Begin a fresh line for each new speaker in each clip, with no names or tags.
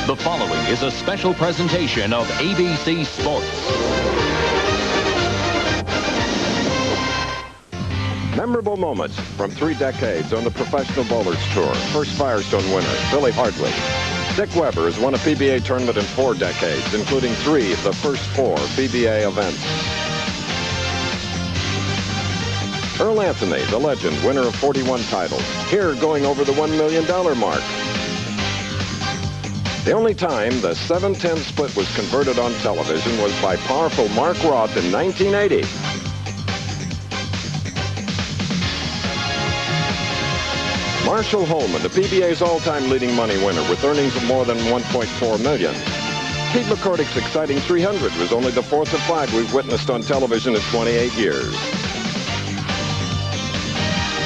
The following is a special presentation of ABC Sports.
Memorable moments from 3 decades on the Professional Bowlers Tour. First Firestone winner, Billy Hartley. Dick Weber has won a PBA tournament in 4 decades, including 3 of the first 4 PBA events. Earl Anthony, the legend, winner of 41 titles, here going over the $1 million mark. The only time the 7-10 split was converted on television was by powerful Mark Roth in 1980. Marshall Holman, the PBA's all-time leading money winner with earnings of more than $1.4 million. Pete McCordick's exciting 300 was only the 4th of 5 we've witnessed on television in 28 years.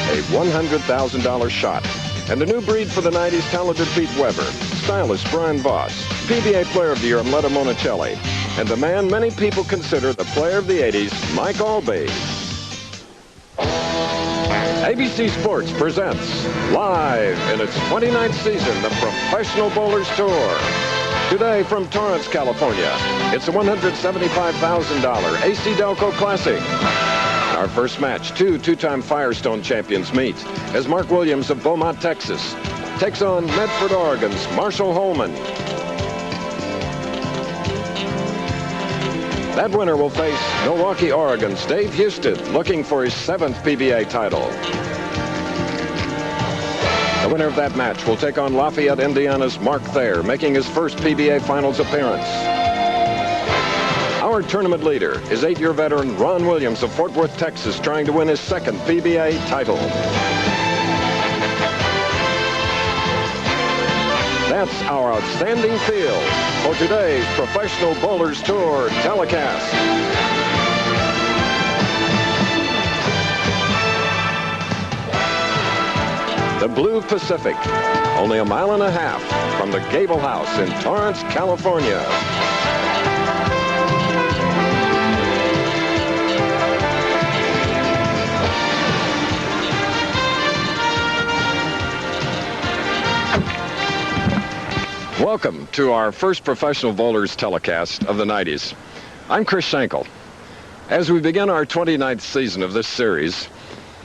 A $100,000 shot. And a new breed for the 90s, talented Pete Weber. Stylist Brian Voss. PBA Player of the Year, Metta Monticelli. And the man many people consider the Player of the 80s, Mike Albee. ABC Sports presents, live in its 29th season, the Professional Bowlers Tour. Today from Torrance, California, it's a $175,000 AC Delco Classic. Our first match, 2 two-time Firestone champions meet as Mark Williams of Beaumont, Texas, takes on Medford, Oregon's Marshall Holman. That winner will face Milwaukee, Oregon's Dave Husted, looking for his 7th PBA title. The winner of that match will take on Lafayette, Indiana's Mark Thayer, making his first PBA Finals appearance. Our tournament leader is 8-year veteran Ron Williams of Fort Worth, Texas, trying to win his 2nd PBA title. That's our outstanding field for today's Professional Bowlers Tour telecast. The Blue Pacific, only a mile and a half from the Gable House in Torrance, California. Welcome to our first Professional Bowlers telecast of the 90s. I'm Chris Schenkel. As we begin our 29th season of this series,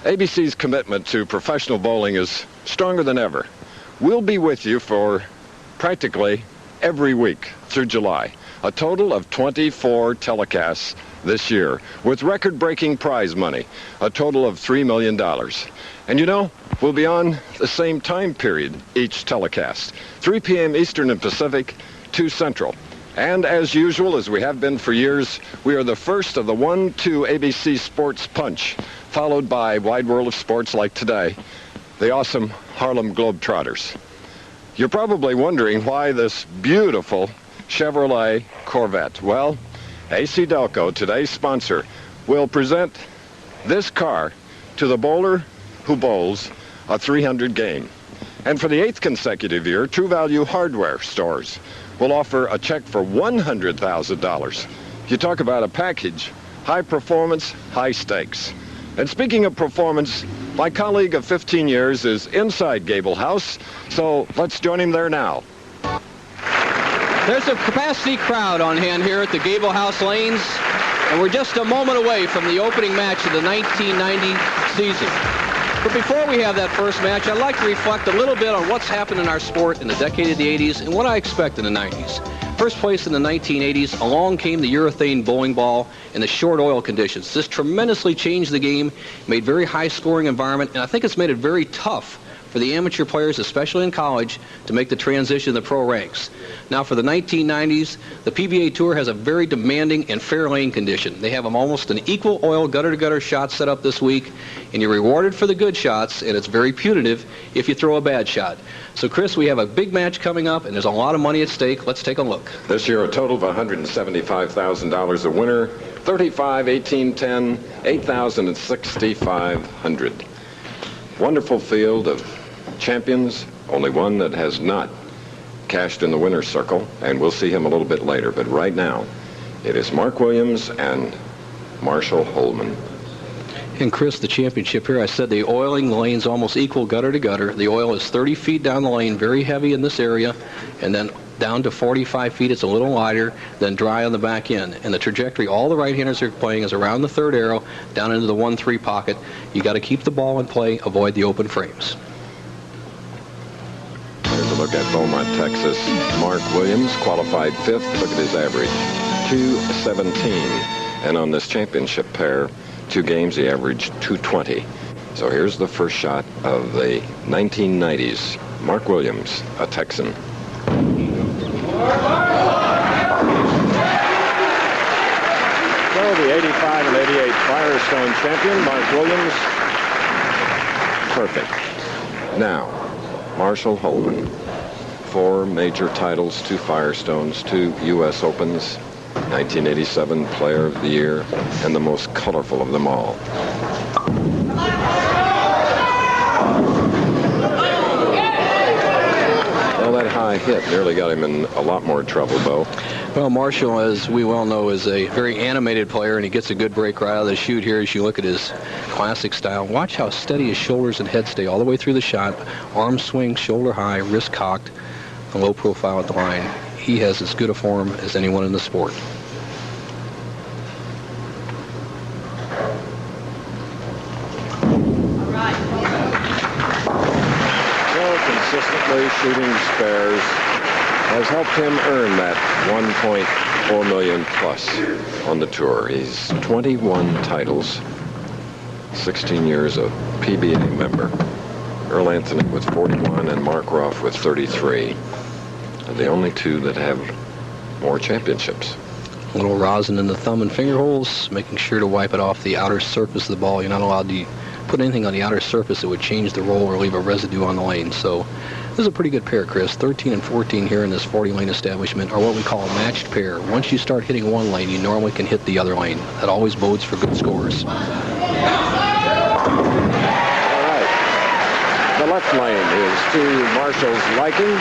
ABC's commitment to professional bowling is stronger than ever. We'll be with you for practically every week through July. A total of 24 telecasts this year with record-breaking prize money, a total of $3 million. And you know, we'll be on the same time period each telecast, 3 p.m. Eastern and Pacific, 2 Central. And as usual, as we have been for years, we are the first of the 1-2 ABC Sports Punch, followed by Wide World of Sports like today, the awesome Harlem Globetrotters. You're probably wondering why this beautiful Chevrolet Corvette. Well, AC Delco, today's sponsor, will present this car to the bowler who bowls a 300 game. And for the 8th consecutive year, True Value Hardware stores will offer a check for $100,000. You talk about a package, high performance, high stakes. And speaking of performance, my colleague of 15 years is inside Gable House, so let's join him there now.
There's a capacity crowd on hand here at the Gable House lanes, and we're just a moment away from the opening match of the 1990 season. But before we have that first match, I'd like to reflect a little bit on what's happened in our sport in the decade of the 80s and what I expect in the 90s. First place in the 1980s, along came the urethane bowling ball and the short oil conditions. This tremendously changed the game, made very high scoring environment, and I think it's made it very tough for the amateur players, especially in college, to make the transition to the pro ranks. Now for the 1990s, the PBA Tour has a very demanding and fair lane condition. They have almost an equal oil gutter-to-gutter shot set up this week, and you're rewarded for the good shots, and it's very punitive if you throw a bad shot. So Chris, we have a big match coming up, and there's a lot of money at stake. Let's take a look.
This year, a total of $175,000 a winner, 35, 18, 10, 8,000 and 6,500. Wonderful field of champions, only one that has not cashed in the winner's circle, and we'll see him a little bit later. But right now, it is Mark Williams and Marshall Holman.
And Chris, the championship here, I said the oiling, the lane's almost equal gutter to gutter. The oil is 30 feet down the lane, very heavy in this area, and then down to 45 feet. It's a little wider, then dry on the back end. And the trajectory all the right-handers are playing is around the third arrow, down into the 1-3 pocket. You got to keep the ball in play, avoid the open frames.
Here's a look at Beaumont, Texas. Mark Williams qualified 5th. Look at his average, 217. And on this championship pair, 2 games, he averaged 220. So here's the first shot of the 1990s. Mark Williams, a Texan.
So the 85 and 88 Firestone champion, Mark Williams.
Perfect. Now, Marshall Holman. 4 major titles, 2 Firestones, 2 U.S. Opens, 1987 Player of the Year, and the most colorful of them all. Well, that high hit nearly got him in a lot more trouble, Bo.
Well, Marshall, as we well know, is a very animated player, and he gets a good break right out of the chute here as you look at his classic style. Watch how steady his shoulders and head stay all the way through the shot. Arm swing, shoulder high, wrist cocked, a low profile at the line. He has as good a form as anyone in the sport.
Consistently shooting spares has helped him earn that $1.4 million plus on the tour. He's 21 titles, 16 years a PBA member. Earl Anthony with 41 and Mark Ruff with 33. Are the only 2 that have more championships.
A little rosin in the thumb and finger holes, making sure to wipe it off the outer surface of the ball. You're not allowed to put anything on the outer surface that would change the roll or leave a residue on the lane. So this is a pretty good pair, Chris. 13 and 14 here in this 40-lane establishment are what we call a matched pair. Once you start hitting one lane, you normally can hit the other lane. That always bodes for good scores.
All right. The left lane is to Marshall's liking.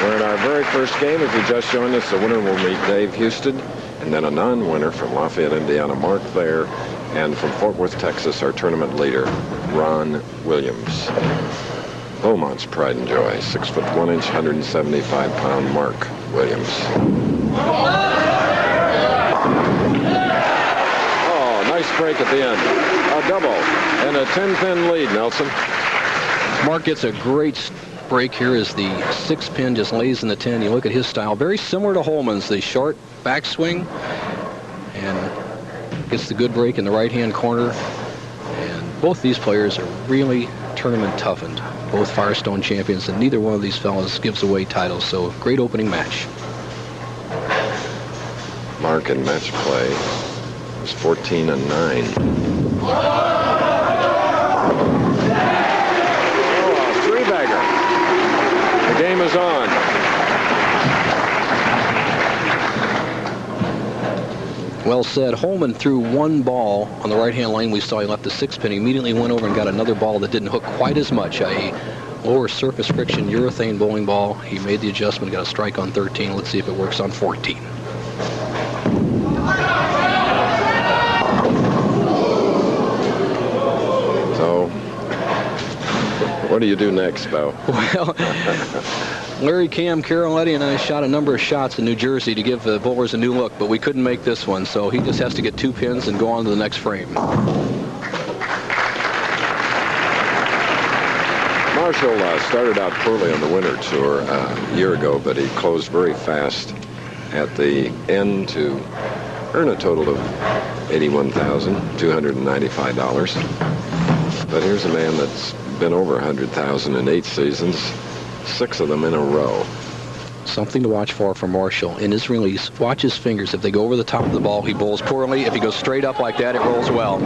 We're in our very first game. If you just joined us, the winner will meet Dave Husted, and then a non-winner from Lafayette, Indiana, Mark Thayer, and from Fort Worth, Texas, our tournament leader, Ron Williams. Beaumont's pride and joy, 6 foot 1 inch, 175-pound Mark Williams. Oh, nice break at the end. A double and a 10-pin lead, Nelson.
Mark gets a great break here as the 6-pin just lays in the 10. You look at his style, very similar to Holman's, the short backswing, and gets the good break in the right-hand corner. And both these players are really tournament toughened. Both Firestone champions, and neither one of these fellas gives away titles, so great opening match.
Mark in match play was 14 and 9. Oh, a 3-bagger. The game is on.
Well said. Holman threw one ball on the right-hand lane. We saw he left the 6-pin. He immediately went over and got another ball that didn't hook quite as much. A lower surface friction urethane bowling ball. He made the adjustment, got a strike on 13. Let's see if it works on 14.
So, what do you do next, Bo?
Well, Larry, Cam, Caroletti, and I shot a number of shots in New Jersey to give the bowlers a new look, but we couldn't make this one, so he just has to get 2 pins and go on to the next frame.
Marshall started out poorly on the winter tour a year ago, but he closed very fast at the end to earn a total of $81,295. But here's a man that's been over 100,000 in 8 seasons, 6 of them in a row.
Something to watch for Marshall. In his release, watch his fingers. If they go over the top of the ball, he bowls poorly. If he goes straight up like that, it rolls well.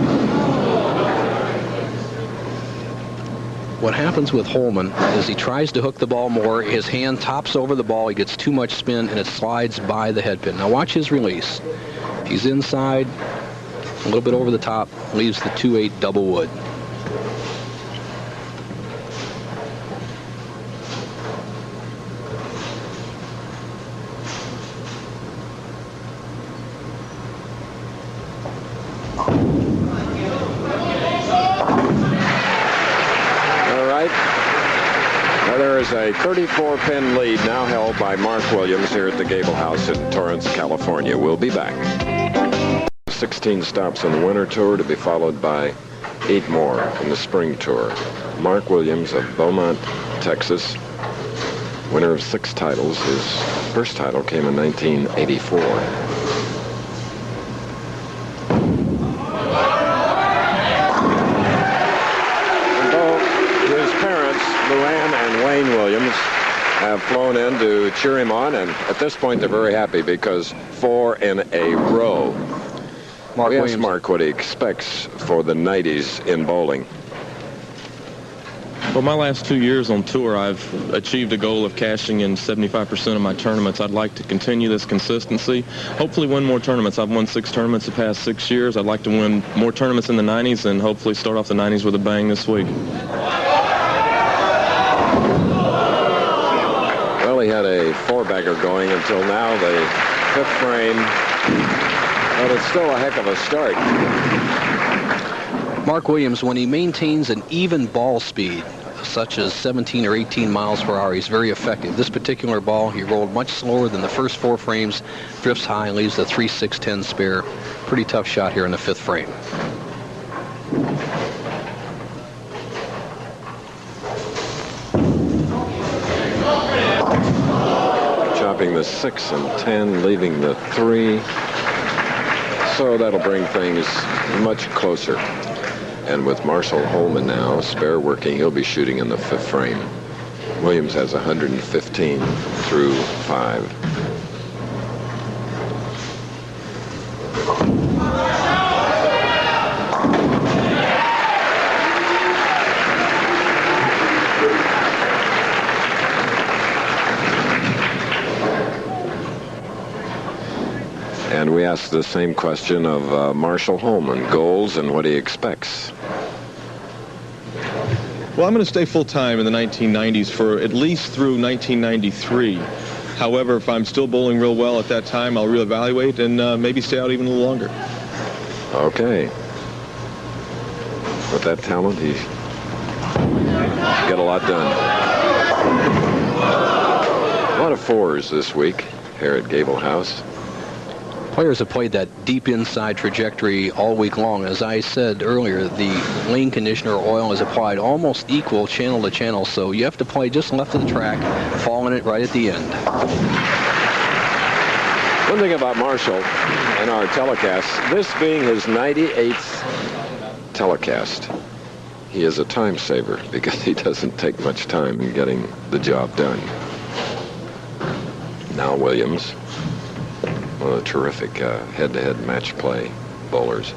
What happens with Holman is he tries to hook the ball more. His hand tops over the ball. He gets too much spin, and it slides by the head pin. Now watch his release. He's inside, a little bit over the top, leaves the 2-8 double wood.
is a 34-pin lead now held by Mark Williams here at the Gable House in Torrance, California. We'll be back. 16 stops on the winter tour to be followed by 8 more in the spring tour. Mark Williams of Beaumont, Texas, winner of 6 titles. His first title came in 1984. Luann and Wayne Williams have flown in to cheer him on, and at this point they're very happy because 4 in a row. We asked Mark what he expects for the 90s in bowling.
Well, my last 2 years on tour, I've achieved a goal of cashing in 75% of my tournaments. I'd like to continue this consistency, hopefully win more tournaments. I've won 6 tournaments the past 6 years. I'd like to win more tournaments in the 90s and hopefully start off the 90s with a bang this week.
He had a 4-bagger going until now, the 5th frame, but it's still a heck of a start.
Mark Williams, when he maintains an even ball speed, such as 17 or 18 miles per hour, he's very effective. This particular ball, he rolled much slower than the first 4 frames, drifts high, leaves the 3-6-10 spare. Pretty tough shot here in the 5th frame.
The 6 and 10, leaving the 3. So that'll bring things much closer. And with Marshall Holman now spare working, he'll be shooting in the 5th frame. Williams has 115 through 5. And we asked the same question of Marshall Holman, goals and what he expects.
Well, I'm going to stay full-time in the 1990s for at least through 1993. However, if I'm still bowling real well at that time, I'll reevaluate and maybe stay out even a little longer.
Okay. With that talent, he get a lot done. A lot of 4s this week here at Gable House.
Players have played that deep inside trajectory all week long. As I said earlier, the lane conditioner oil is applied almost equal channel to channel, so you have to play just left of the track, fall in it right at the end.
One thing about Marshall and our telecast, this being his 98th telecast, he is a time saver because he doesn't take much time in getting the job done. Now Williams. One of the terrific head-to-head match play bowlers.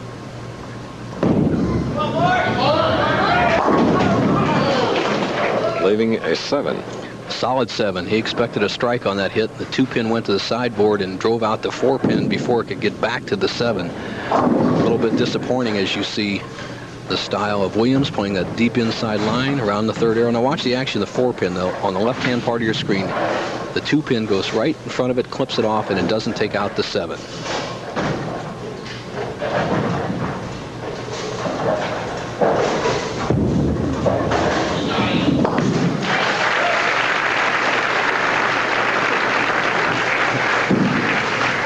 Leaving a 7.
Solid 7. He expected a strike on that hit. The 2-pin went to the sideboard and drove out the 4-pin before it could get back to the 7. A little bit disappointing as you see the style of Williams playing that deep inside line around the 3rd arrow. Now watch the action of the 4-pin though. On the left-hand part of your screen, the 2-pin goes right in front of it, clips it off, and it doesn't take out the 7.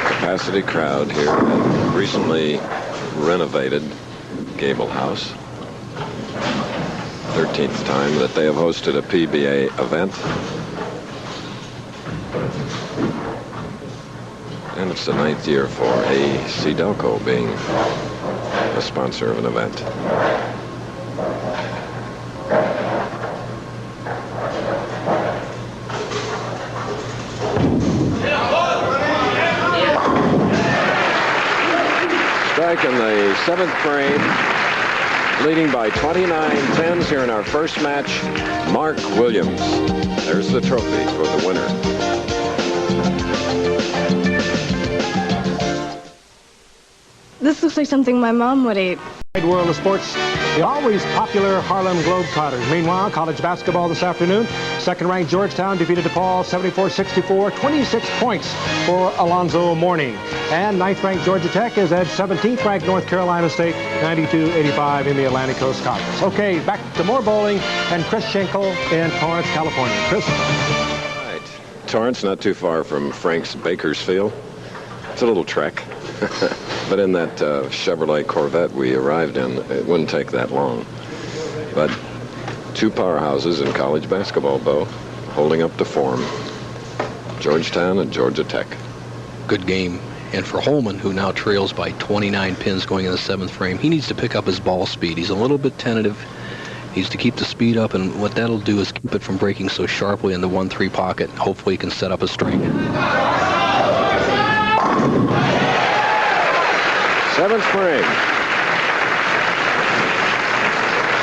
Capacity crowd here at recently renovated Gable House. 13th time that they have hosted a PBA event. And it's the 9th year for AC Delco being a sponsor of an event. Strike in the 7th frame, leading by 29-10s here in our first match, Mark Williams. There's the trophy for the winner.
This looks like something my mom would eat.
World of sports, the always popular Harlem Globetrotters. Meanwhile, college basketball this afternoon.
Second-ranked Georgetown defeated DePaul 74-64, 26 points for Alonzo Mourning. And ninth-ranked Georgia Tech is at 17th-ranked North Carolina State, 92-85 in the Atlantic Coast Conference. Okay, back to more bowling and Chris Schenkel in Torrance, California. Chris?
Right. Torrance, not too far from Frank's Bakersfield. It's a little trek. But in that Chevrolet Corvette we arrived in, it wouldn't take that long. But two powerhouses in college basketball, Bo, holding up to form. Georgetown and Georgia Tech.
Good game. And for Holman, who now trails by 29 pins going in the 7th frame, he needs to pick up his ball speed. He's a little bit tentative. He needs to keep the speed up, and what that'll do is keep it from breaking so sharply in the 1-3 pocket. Hopefully he can set up a strike.
7th frame.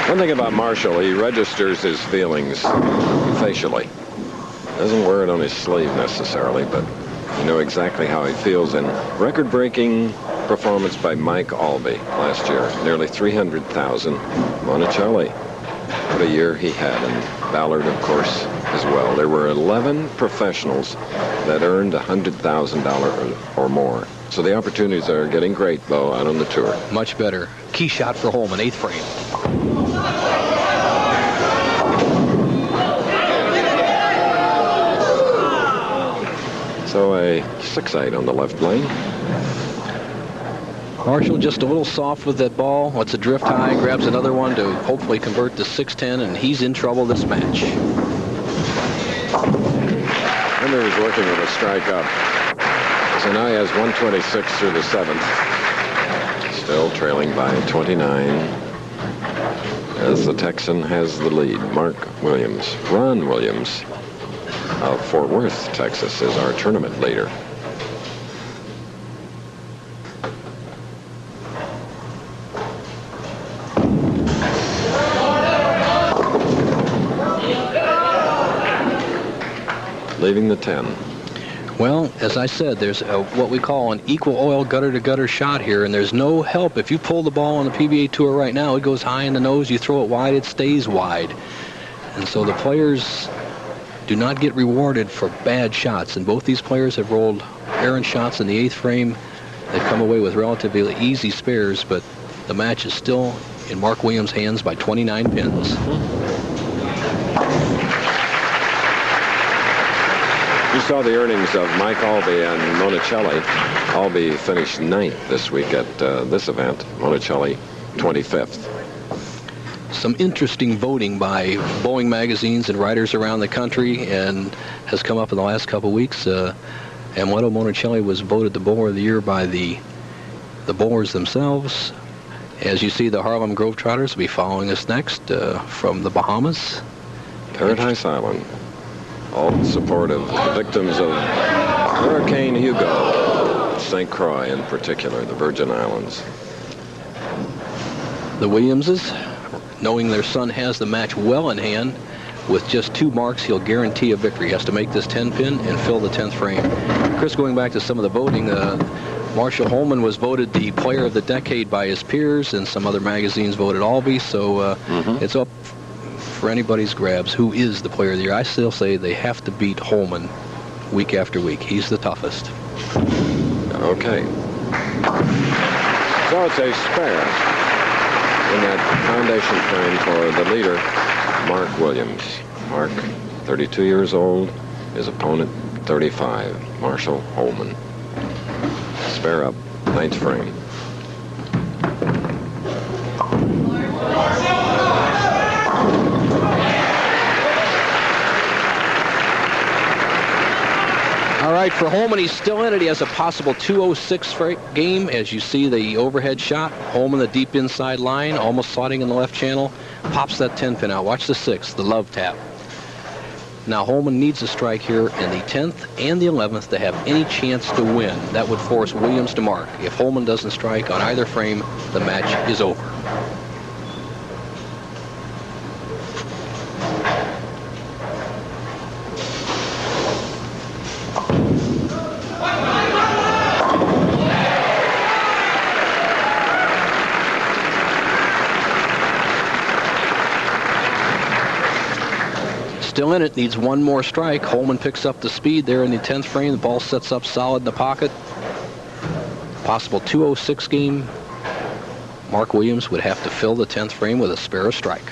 One thing about Marshall, he registers his feelings facially. Doesn't wear it on his sleeve necessarily, but you know exactly how he feels. And record-breaking performance by Mike Albee last year, nearly 300,000. Monticelli, what a year he had, and Ballard, of course, as well. There were 11 professionals that earned $100,000 or more. So the opportunities are getting great, Bo, out on the tour.
Much better. Key shot for Holman, 8th frame.
So a 6-8 on the left lane.
Marshall just a little soft with that ball. Lets it drift high, grabs another one to hopefully convert to 6-10, and he's in trouble this match.
Henry is working with a strike up. So now he has 126 through the 7th. Still trailing by 29. As the Texan has the lead. Mark Williams. Ron Williams of Fort Worth, Texas, is our tournament leader. Leaving the 10.
Well, as I said, there's what we call an equal oil gutter-to-gutter shot here, and there's no help. If you pull the ball on the PBA Tour right now, it goes high in the nose. You throw it wide, it stays wide. And so the players do not get rewarded for bad shots. And both these players have rolled errant shots in the 8th frame. They've come away with relatively easy spares, but the match is still in Mark Williams' hands by 29 pins.
You saw the earnings of Mike Albee and Monticelli. Albee finished 9th this week at this event. Monticelli 25th.
Some interesting voting by bowling magazines and writers around the country, and has come up in the last couple of weeks. Amueto Monticelli was voted the bowler of the year by the bowlers themselves. As you see, the Harlem Globetrotters will be following us next from the Bahamas.
Paradise Island. All in support of the victims of Hurricane Hugo, St. Croix in particular, the Virgin Islands.
The Williamses, knowing their son has the match well in hand, with just 2 marks, he'll guarantee a victory. He has to make this 10-pin and fill the 10th frame. Chris, going back to some of the voting, Marshall Holman was voted the player of the decade by his peers, and some other magazines voted Albee, so it's up for anybody's grabs. Who is the player of the year? I still say they have to beat Holman week after week. He's the toughest.
Okay. So it's a spare in that foundation frame for the leader, Mark Williams. Mark, 32 years old. His opponent, 35. Marshall Holman. Spare up, 9th frame.
All right, for Holman, he's still in it. He has a possible 206 game. As you see the overhead shot, Holman the deep inside line, almost slotting in the left channel, pops that 10-pin out. Watch the 6th, the love tap. Now Holman needs a strike here in the 10th and the 11th to have any chance to win. That would force Williams to mark. If Holman doesn't strike on either frame, the match is over. Still still in it. Needs one more strike. Holman picks up the speed there in the 10th frame. The ball sets up solid in the pocket. Possible 206 game. Mark Williams would have to fill the 10th frame with a spare strike.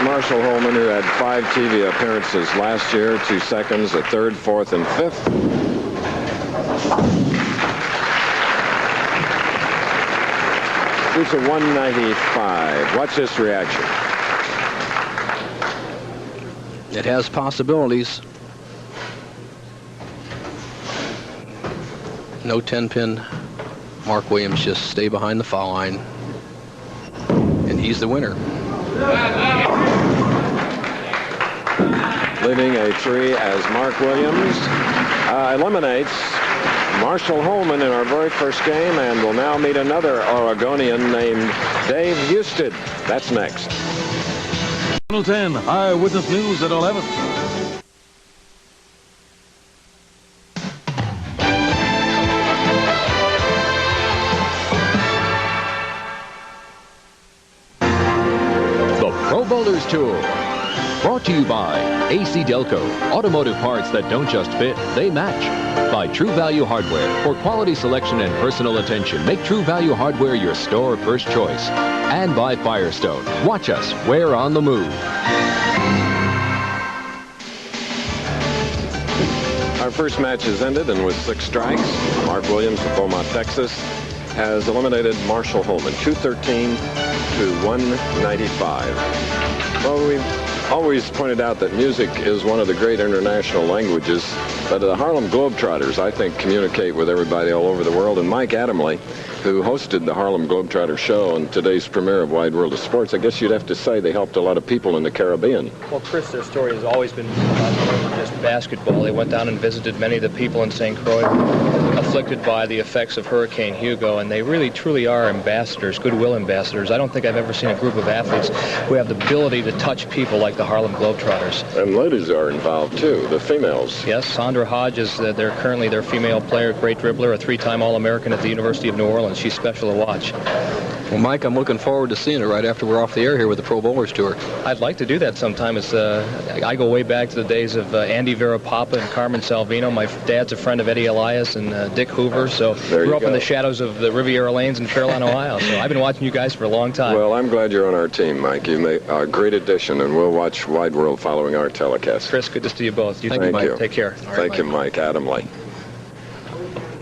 Marshall Holman, who had 5 TV appearances last year, 2 seconds, a third, fourth, and fifth. Shoots a 195. Watch this reaction.
It has possibilities. No 10-pin. Mark Williams just stay behind the foul line. And he's the winner.
Leading a 3 as Mark Williams eliminates Marshall Holman in our very first game, and will now meet another Oregonian named Dave Husted. That's next.
Channel 10, Eyewitness News at 11.
The Pro Bowlers Tour. Brought to you by AC Delco. Automotive parts that don't just fit, they match. By True Value Hardware. For quality selection and personal attention, make True Value Hardware your store first choice. And by Firestone. Watch us. We're on the move.
Our first match has ended, and with 6 strikes, Mark Williams of Beaumont, Texas, has eliminated Marshall Holman, 213 to 195. Well, we've always pointed out that music is one of the great international languages, but the Harlem Globetrotters, I think, communicate with everybody all over the world. And Mike Adamley, who hosted the Harlem Globetrotter show on today's premiere of Wide World of Sports, I guess you'd have to say they helped a lot of people in the Caribbean.
Well, Chris, their story has always been about more than just basketball. They went down and visited many of the people in St. Croix afflicted by the effects of Hurricane Hugo, and they really, truly are ambassadors, goodwill ambassadors. I don't think I've ever seen a group of athletes who have the ability to touch people like the Harlem Globetrotters.
And ladies are involved, too, the females.
Yes, Sandra Hodge is currently their female player, great dribbler, a 3-time All-American at the University of New Orleans. She's special to watch.
Well, Mike, I'm looking forward to seeing it right after we're off the air here with the Pro Bowlers Tour.
I'd like to do that sometime. I go way back to the days of Andy Verapapa and Carmen Salvino. My dad's a friend of Eddie Elias and Dick Hoover, so grew up in the shadows of the Riviera Lanes in Fairlawn, Ohio. So I've been watching you guys for a long time.
Well, I'm glad you're on our team, Mike. You made a great addition, and we'll watch Wide World following our telecast.
Chris, good to see you both.
Thank you, Mike.
Take care.
Thank you, Mike Adamley.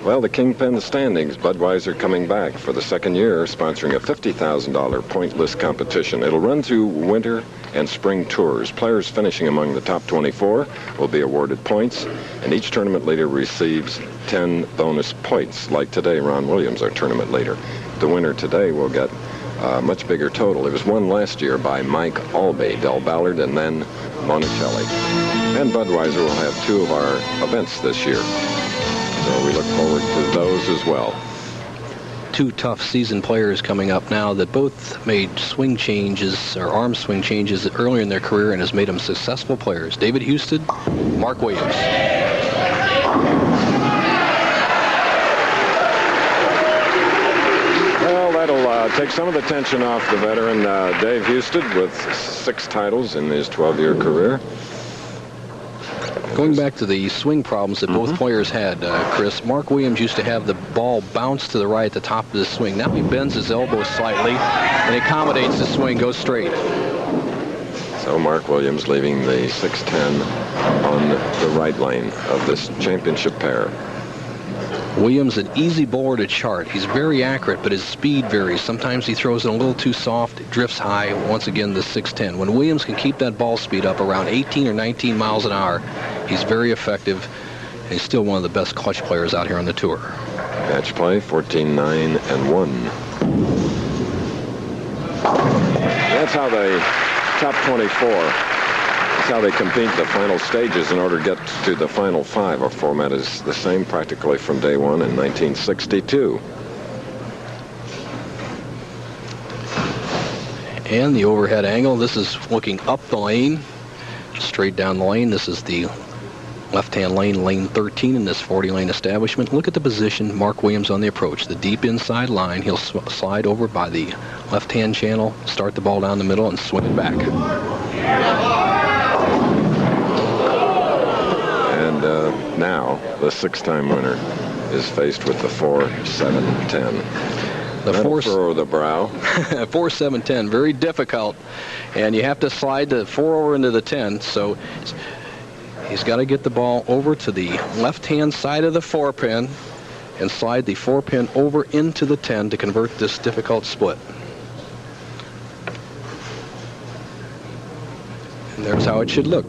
Well, the Kingpin standings, Budweiser coming back for the second year, sponsoring a $50,000 pointless competition. It'll run through winter and spring tours. Players finishing among the top 24 will be awarded points, and each tournament leader receives 10 bonus points. Like today, Ron Williams, our tournament leader. The winner today will get a much bigger total. It was won last year by Mike Albee, Del Ballard, and then Monticelli. And Budweiser will have 2 of our events this year. So we look forward to those as well.
2 tough seasoned players coming up now that both made swing changes or arm swing changes earlier in their career and has made them successful players. David Husted, Mark Williams.
Well, that'll take some of the tension off the veteran Dave Husted with 6 titles in his 12-year career.
Going back to the swing problems that both players had, Chris, Mark Williams used to have the ball bounce to the right at the top of the swing. Now he bends his elbow slightly and accommodates the swing, goes straight.
So Mark Williams leaving the 6-10 on the right lane of this championship pair.
Williams, an easy bowler to chart. He's very accurate, but his speed varies. Sometimes he throws it a little too soft, drifts high. Once again, the 6-10. When Williams can keep that ball speed up around 18 or 19 miles an hour, he's very effective, and he's still one of the best clutch players out here on the tour.
Match play, 14-9-1. That's how the top 24 how they compete the final stages in order to get to the final 5. Our format is the same practically from day one in 1962.
And the overhead angle. This is looking up the lane, straight down the lane. This is the left-hand lane, lane 13 in this 40-lane establishment. Look at the position. Mark Williams on the approach. The deep inside line. He'll slide over by the left-hand channel, start the ball down the middle, and swing it back.
And now the 6-time winner is faced with the 4-7-10.
The
force over the brow.
4-7-10, very difficult, and you have to slide the 4 over into the 10. So he's got to get the ball over to the left-hand side of the 4-pin and slide the 4-pin over into the 10 to convert this difficult split. And there's how it should look.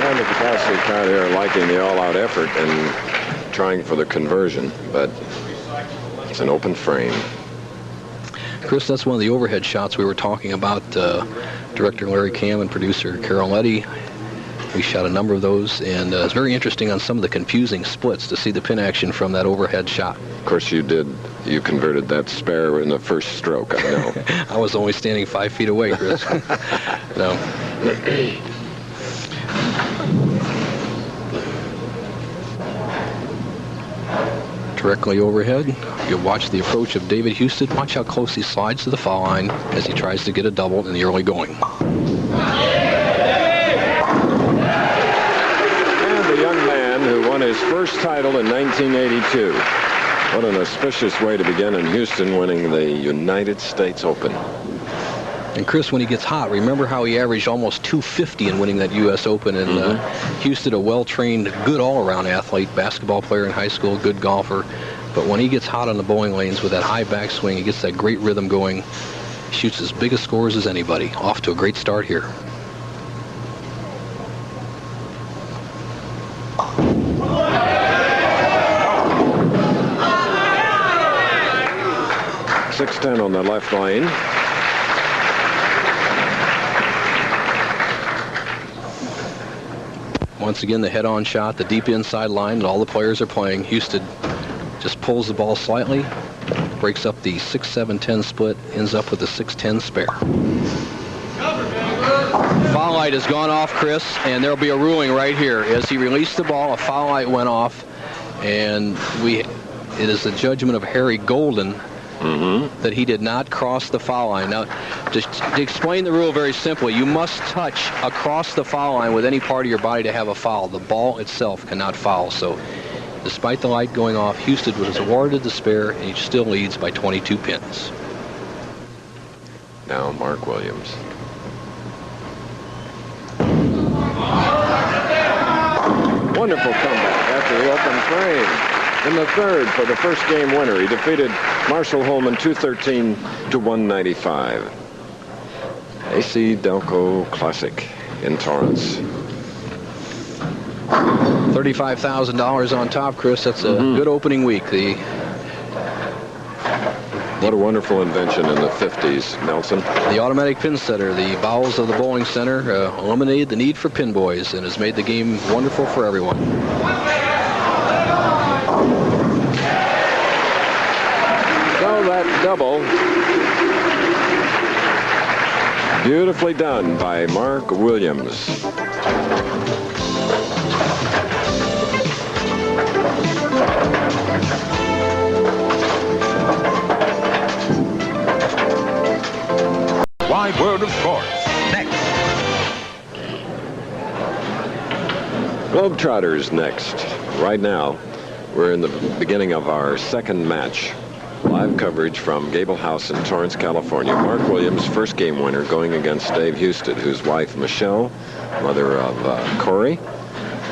And the capacity crowd here liking the all-out effort and trying for the conversion, but it's an open frame.
Chris, that's one of the overhead shots we were talking about. Director Larry Cam and producer Carol Eddy. We shot a number of those, and it's very interesting on some of the confusing splits to see the pin action from that overhead shot.
Of course, you converted that spare in the first stroke, I know.
I was only standing 5 feet away, Chris. No. Directly overhead, you'll watch the approach of David Husted. Watch how close he slides to the foul line as he tries to get a double in the early going.
And the young man who won his first title in 1982. What an auspicious way to begin in Houston, winning the United States Open.
And Chris, when he gets hot, remember how he averaged almost 250 in winning that U.S. Open. And Husted, a well-trained, good all-around athlete, basketball player in high school, good golfer. But when he gets hot on the bowling lanes with that high backswing, he gets that great rhythm going, shoots as big a scores as anybody. Off to a great start here.
.610 on the left lane.
Once again, the head-on shot, the deep inside line that all the players are playing. Husted just pulls the ball slightly, breaks up the 6-7-10 split, ends up with a 6-10 spare. Foul light has gone off, Chris, and there'll be a ruling right here. As he released the ball, a foul light went off, and it is the judgment of Harry Golden that he did not cross the foul line. Now, just to explain the rule very simply, you must touch across the foul line with any part of your body to have a foul. The ball itself cannot foul. So, despite the light going off, Husted was awarded the spare, and he still leads by 22 pins.
Now, Mark Williams. Wonderful comeback after the open frame. In the third for the first game winner, he defeated Marshall Holman 213 to 195. AC Delco Classic in Torrance.
$35,000 on top, Chris. That's a good opening week.
What a wonderful invention in the 50s, Nelson.
The automatic pin setter, the bowels of the bowling center, eliminated the need for pin boys and has made the game wonderful for everyone.
So that double, beautifully done by Mark Williams.
Wide world of sports. Next.
Globetrotters next. Right now, we're in the beginning of our second match. Live coverage from Gable House in Torrance, California. Mark Williams, first game winner, going against Dave Husted, whose wife, Michelle, mother of Corey,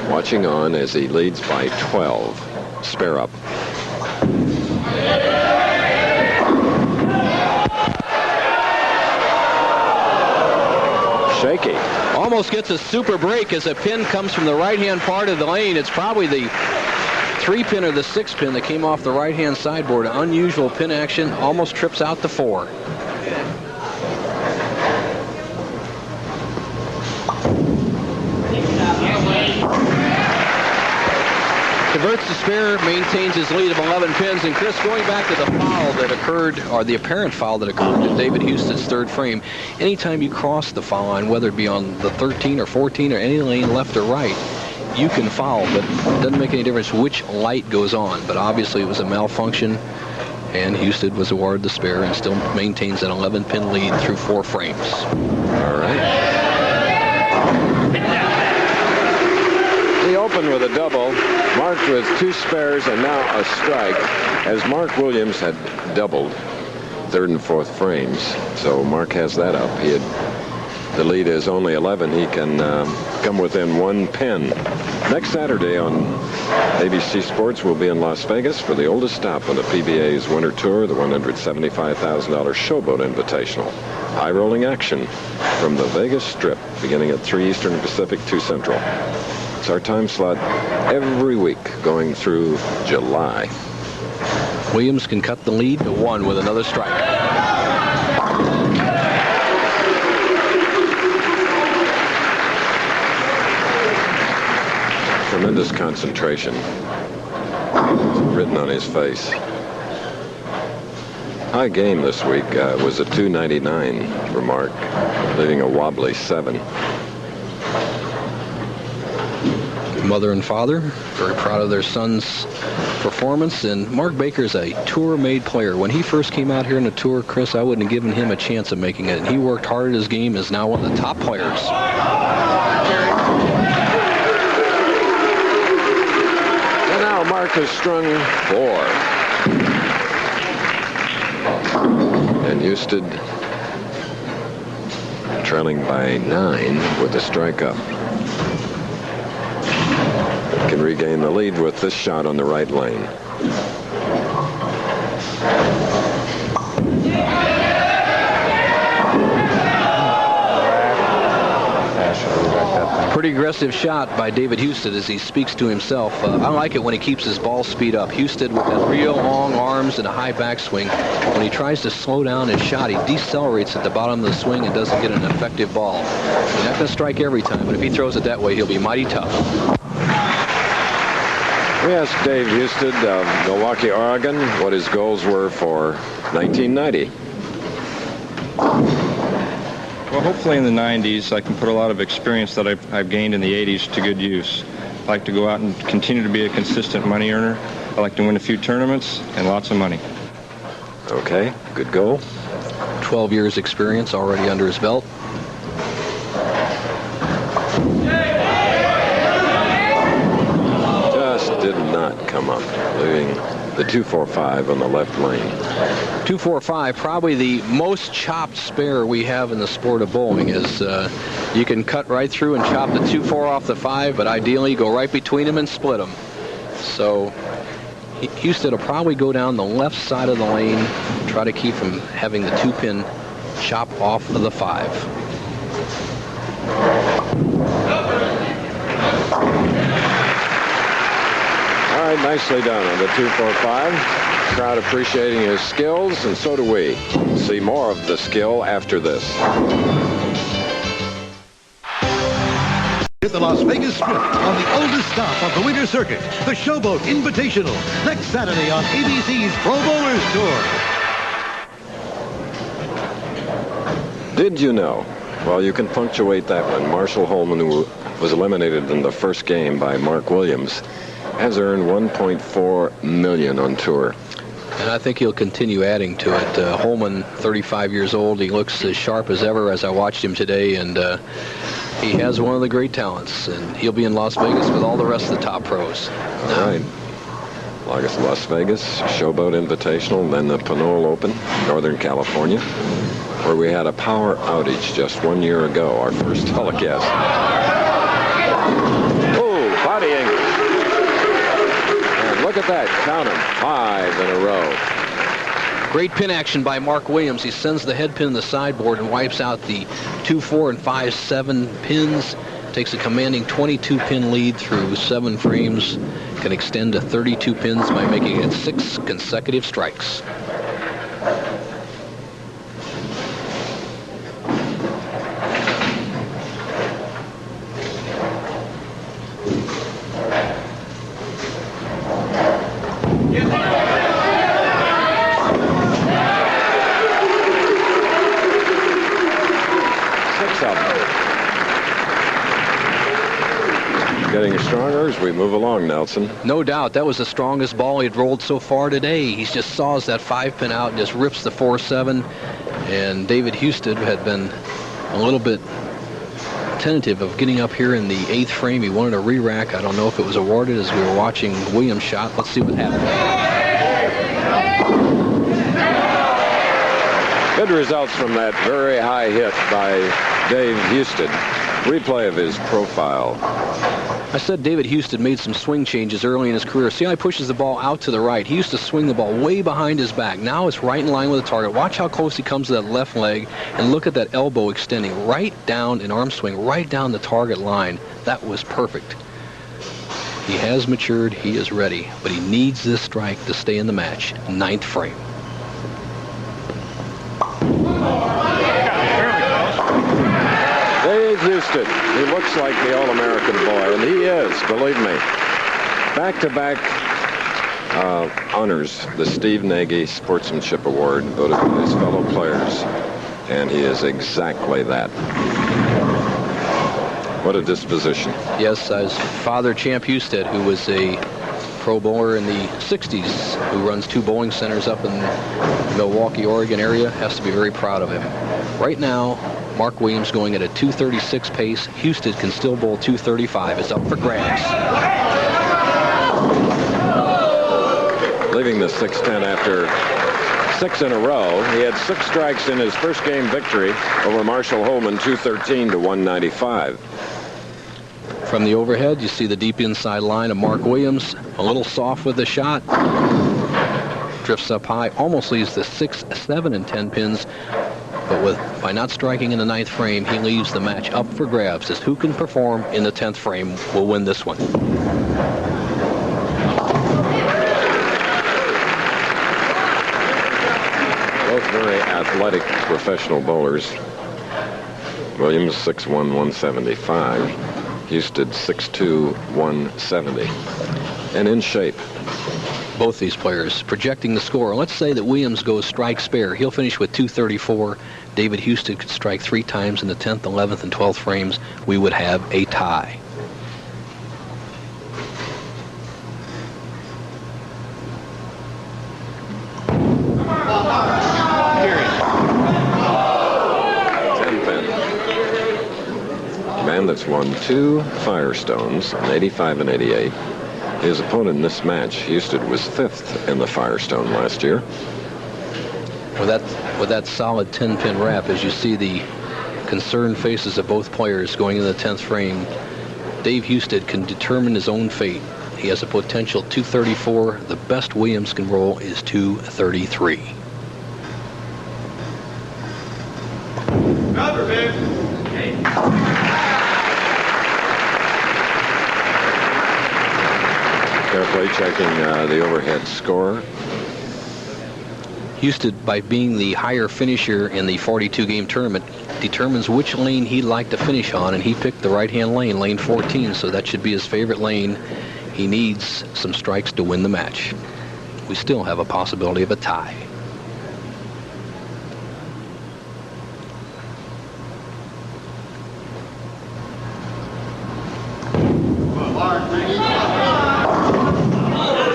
watching on as he leads by 12. Spare up. Shaky.
Almost gets a super break as a pin comes from the right-hand part of the lane. It's probably the 3-pin or the 6-pin that came off the right-hand sideboard. An unusual pin action, almost trips out the 4. Converts the spare, maintains his lead of 11 pins. And Chris, going back to the foul that occurred, or the apparent foul that occurred in David Husted's third frame, anytime you cross the foul line, whether it be on the 13 or 14 or any lane left or right, you can foul, but it doesn't make any difference which light goes on. But obviously it was a malfunction, and Husted was awarded the spare and still maintains an 11-pin lead through 4 frames.
All right. He opened with a double, marked with 2 spares and now a strike, as Mark Williams had doubled 3rd and 4th frames. So Mark has that up. The lead is only 11. He can come within 1 pin. Next Saturday on ABC Sports, we'll be in Las Vegas for the oldest stop on the PBA's Winter Tour, the $175,000 Showboat Invitational. High-rolling action from the Vegas Strip, beginning at 3 Eastern Pacific, 2 Central. It's our time slot every week going through July.
Williams can cut the lead to 1 with another strike.
Tremendous concentration written on his face. High game this week was a 299 for Mark, leaving a wobbly 7.
Mother and father very proud of their son's performance, and Mark Baker's a tour-made player. When he first came out here in the tour, Chris, I wouldn't have given him a chance of making it, and he worked hard at his game, is now one of the top players.
And now Mark has strung 4. And Husted trailing by 9 with a strike up. Can regain the lead with this shot on the right lane.
Pretty aggressive shot by David Husted as he speaks to himself. I like it when he keeps his ball speed up. Husted with that real long arms and a high backswing. When he tries to slow down his shot, he decelerates at the bottom of the swing and doesn't get an effective ball. He's not going to strike every time, but if he throws it that way, he'll be mighty tough.
We asked Dave Husted of Milwaukee, Oregon, what his goals were for 1990.
Well, hopefully in the 90s, I can put a lot of experience that I've gained in the 80s to good use. I like to go out and continue to be a consistent money earner. I like to win a few tournaments and lots of money.
Okay, good goal.
12 years experience already under his belt.
Did not come up, leaving the 245 on the left lane.
245, probably the most chopped spare we have in the sport of bowling. Is you can cut right through and chop the 2-4 off the 5, but ideally go right between them and split them. So Husted will probably go down the left side of the lane, try to keep from having the 2-pin chop off of the 5.
All right, nicely done on the 245. Crowd appreciating his skills, and so do we. See more of the skill after this.
Hit the Las Vegas Strip on the oldest stop of the winter circuit, the Showboat Invitational, next Saturday on ABC's Pro Bowlers Tour.
Did you know? Well, you can punctuate that one. Marshall Holman, who was eliminated in the first game by Mark Williams, has earned $1.4 million on tour.
And I think he'll continue adding to it. Holman, 35 years old. He looks as sharp as ever as I watched him today, and he has one of the great talents. And he'll be in Las Vegas with all the rest of the top pros.
All right. August, Las Vegas, Showboat Invitational, then the Pinole Open, Northern California, where we had a power outage just 1 year ago, our first telecast. Oh, body angle. Look at that. Count them. 5 in a row.
Great pin action by Mark Williams. He sends the head pin to the sideboard and wipes out the 2, 4, and 5, 7 pins takes a commanding 22-pin lead through 7 frames, can extend to 32 pins by making it 6 consecutive strikes.
Getting stronger as we move along, Nelson.
No doubt. That was the strongest ball he'd rolled so far today. He just saws that 5-pin out and just rips the 4-7. And David Husted had been a little bit tentative of getting up here in the 8th frame. He wanted a re-rack. I don't know if it was awarded as we were watching Williams' shot. Let's see what happened.
Good results from that very high hit by Dave Husted. Replay of his profile.
I said David Husted made some swing changes early in his career. See how he pushes the ball out to the right. He used to swing the ball way behind his back. Now it's right in line with the target. Watch how close he comes to that left leg, and look at that elbow extending right down, an arm swing, right down the target line. That was perfect. He has matured. He is ready, but he needs this strike to stay in the match. 9th frame.
Dave Husted. He looks like the All-American boy, and he is, believe me. Back-to-back honors, the Steve Nagy Sportsmanship Award, voted by his fellow players, and he is exactly that. What a disposition.
Yes, his father, Champ Husted, who was a pro bowler in the 60s, who runs 2 bowling centers up in the Milwaukee, Oregon area, has to be very proud of him. Right now, Mark Williams going at a 236 pace. Husted can still bowl 235. It's up for grabs.
Leaving the 6-10 after 6 in a row. He had 6 strikes in his first game victory over Marshall Holman, 213 to 195.
From the overhead, you see the deep inside line of Mark Williams. A little soft with the shot. Drifts up high. Almost leaves the 6, 7, and 10 pins. But by not striking in the 9th frame, he leaves the match up for grabs, as who can perform in the 10th frame will win this one.
Both very athletic professional bowlers. Williams 6'1", 175. Husted 6'2", 170. And in shape.
Both these players projecting the score. Let's say that Williams goes strike spare. He'll finish with 234. David Husted could strike 3 times in the 10th, 11th, and 12th frames. We would have a tie.
Man that's won 2 Firestones in 85 and 88. His opponent in this match, Husted, was 5th in the Firestone last year.
With that solid 10-pin wrap, as you see the concerned faces of both players going into the 10th frame, Dave Husted can determine his own fate. He has a potential 234. The best Williams can roll is 233.
Carefully checking the overhead score.
Husted, by being the higher finisher in the 42-game tournament, determines which lane he'd like to finish on, and he picked the right-hand lane, lane 14, so that should be his favorite lane. He needs some strikes to win the match. We still have a possibility of a tie.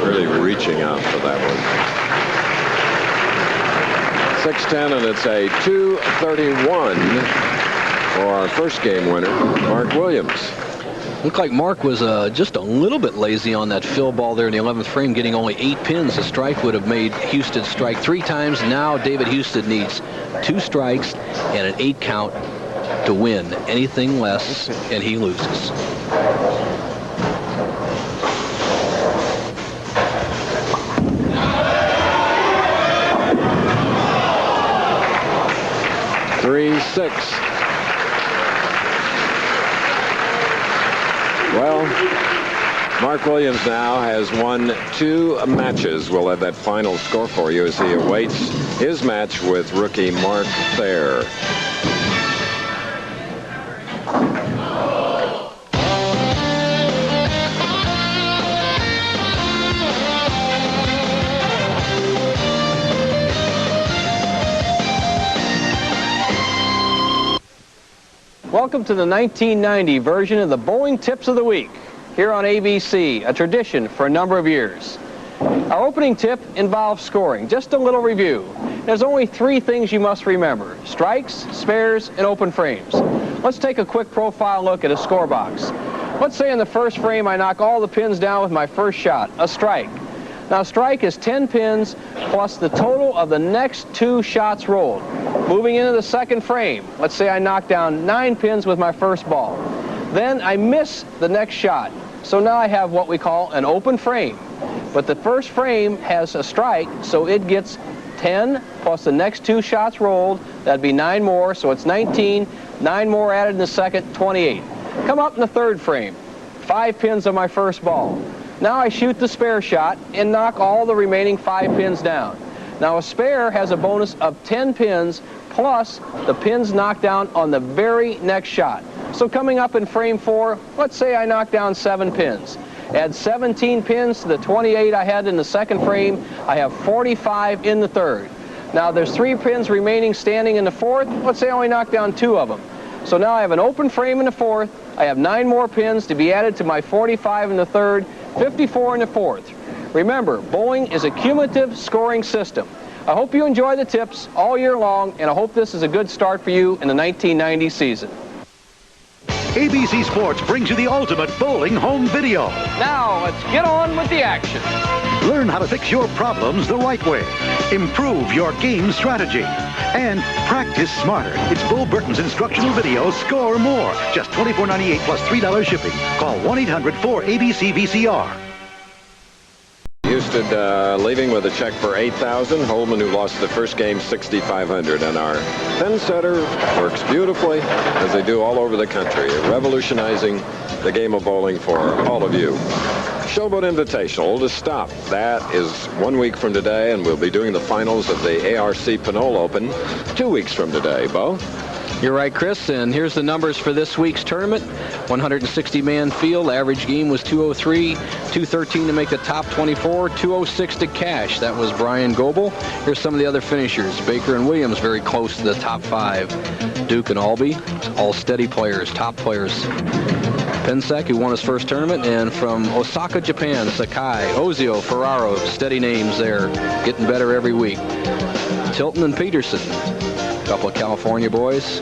Really reaching out for that one. 6-10, and it's a 231 for our first game winner, Mark Williams.
Looked like Mark was just a little bit lazy on that fill ball there in the 11th frame, getting only 8 pins. A strike would have made Husted strike 3 times. Now David Husted needs 2 strikes and an 8 count to win. Anything less, and he loses.
Well, Mark Williams now has won 2 matches. We'll have that final score for you as he awaits his match with rookie Mark Thayer.
Welcome to the 1990 version of the Bowling Tips of the Week here on ABC, a tradition for a number of years. Our opening tip involves scoring. Just a little review. There's only 3 things you must remember: strikes, spares, and open frames. Let's take a quick profile look at a score box. Let's say in the first frame I knock all the pins down with my first shot, a strike. Now, strike is 10 pins plus the total of the next 2 shots rolled. Moving into the second frame, let's say I knock down 9 pins with my first ball. Then I miss the next shot. So now I have what we call an open frame. But the first frame has a strike, so it gets 10 plus the next 2 shots rolled. That'd be 9 more, so it's 19. 9 more added in the second, 28. Come up in the third frame. 5 pins on my first ball. Now I shoot the spare shot and knock all the remaining 5 pins down. Now a spare has a bonus of 10 pins plus the pins knocked down on the very next shot. So coming up in frame 4, let's say I knock down 7 pins. Add 17 pins to the 28 I had in the second frame. I have 45 in the third. Now there's 3 pins remaining standing in the fourth. Let's say I only knock down 2 of them. So now I have an open frame in the fourth. I have 9 more pins to be added to my 45 in the third, 54 in the fourth. Remember, bowling is a cumulative scoring system. I hope you enjoy the tips all year long, and I hope this is a good start for you in the 1990 season.
ABC Sports brings you the ultimate bowling home video.
Now, let's get on with the action.
Learn how to fix your problems the right way. Improve your game strategy. And practice smarter. It's Bo Burton's instructional video, Score More. Just $24.98 plus $3 shipping. Call 1-800-4ABC-VCR.
Husted leaving with a check for $8,000. Holman, who lost the first game, $6,500. And our thin setter works beautifully, as they do all over the country, revolutionizing the game of bowling for all of you. Showboat Invitational to stop. That is 1 week from today, and we'll be doing the finals of the ARC Pinole Open 2 weeks from today. Bo?
You're right, Chris, and here's the numbers for this week's tournament. 160-man field, average game was 203, 213 to make the top 24, 206 to cash. That was Brian Gable. Here's some of the other finishers. Baker and Williams very close to the top 5. Duke and Albee, all steady players, top players. Pensek, who won his first tournament, and from Osaka, Japan, Sakai, Ozio, Ferraro, steady names there, getting better every week. Tilton and Peterson, a couple of California boys.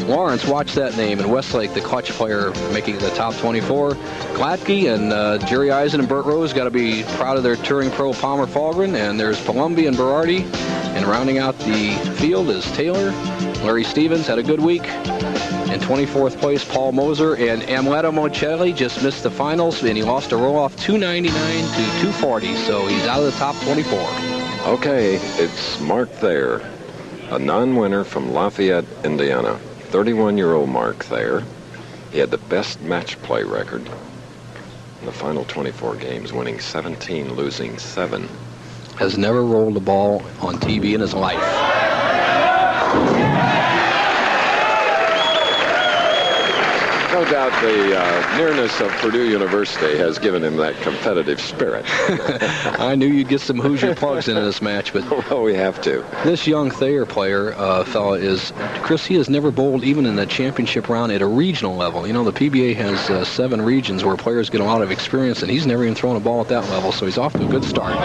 Lawrence, watch that name, and Westlake, the clutch player, making the top 24. Gladke and Jerry Eisen and Burt Rose got to be proud of their touring pro Palmer Falgren, and there's Palumbi and Berardi, and rounding out the field is Taylor. Larry Stevens had a good week. In 24th place, Paul Moser, and Amleto Mocelli just missed the finals, and he lost a roll-off 299 to 240, so he's out of the top 24.
Okay, it's Mark Thayer, a non-winner from Lafayette, Indiana. 31-year-old Mark Thayer. He had the best match play record in the final 24 games, winning 17, losing 7.
Has never rolled a ball on TV in his life.
No doubt the nearness of Purdue University has given him that competitive spirit.
I knew you'd get some Hoosier plugs into this match, but
well, we have to.
This young Thayer player, fella, is, Chris, he has never bowled even in the championship round at a regional level. You know, the PBA has 7 regions where players get a lot of experience, and he's never even thrown a ball at that level, so he's off to a good start.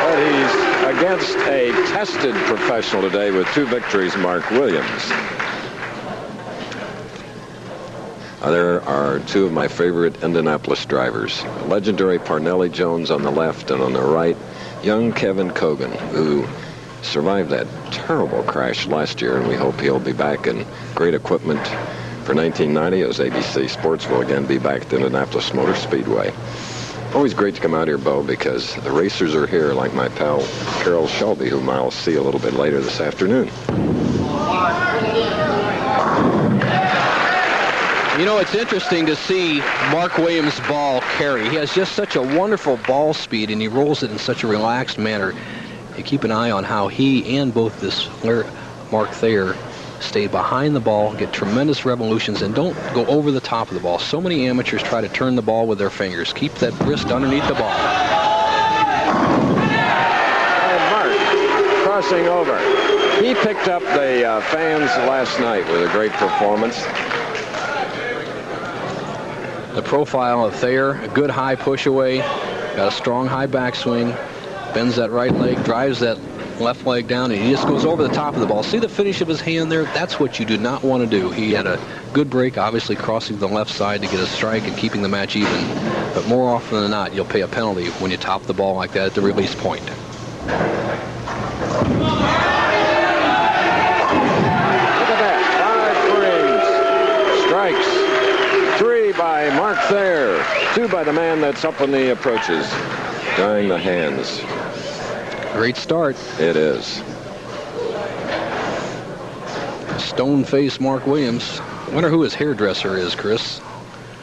But he's against a tested professional today with 2 victories, Mark Williams. There are 2 of my favorite Indianapolis drivers. Legendary Parnelli Jones on the left, and on the right, young Kevin Cogan, who survived that terrible crash last year, and we hope he'll be back in great equipment for 1990 as ABC Sports will again be back at the Indianapolis Motor Speedway. Always great to come out here, Bo, because the racers are here, like my pal Carol Shelby, whom I'll see a little bit later this afternoon.
You know, it's interesting to see Mark Williams' ball carry. He has just such a wonderful ball speed, and he rolls it in such a relaxed manner. You keep an eye on how he and both this Mark Thayer stay behind the ball, get tremendous revolutions, and don't go over the top of the ball. So many amateurs try to turn the ball with their fingers. Keep that wrist underneath the ball.
And Mark crossing over. He picked up the fans last night with a great performance.
The profile of Thayer, a good high push away, got a strong high backswing, bends that right leg, drives that left leg down, and he just goes over the top of the ball. See the finish of his hand there? That's what you do not want to do. He had a good break, obviously crossing the left side to get a strike and keeping the match even. But more often than not, you'll pay a penalty when you top the ball like that at the release point.
Look at that. 5 frames. Strikes. 3 by Mark Thayer. 2 by the man that's up on the approaches. Drying the hands.
Great start.
It is.
Stone-faced Mark Williams. Wonder who his hairdresser is, Chris.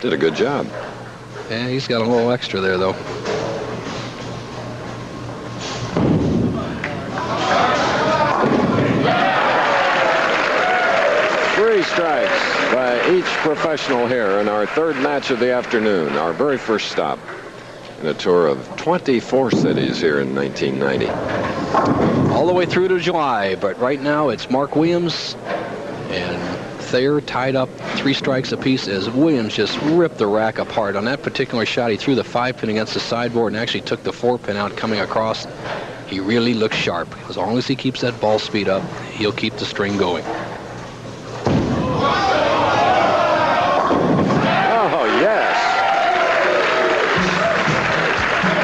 Did a good job.
Yeah, he's got a little extra there, though.
Strikes by each professional here in our third match of the afternoon, our very first stop in a tour of 24 cities here in 1990.
All the way through to July, but right now it's Mark Williams and Thayer tied up 3 strikes apiece as Williams just ripped the rack apart. On that particular shot, he threw the 5-pin against the sideboard and actually took the 4-pin out coming across. He really looks sharp. As long as he keeps that ball speed up, he'll keep the string going.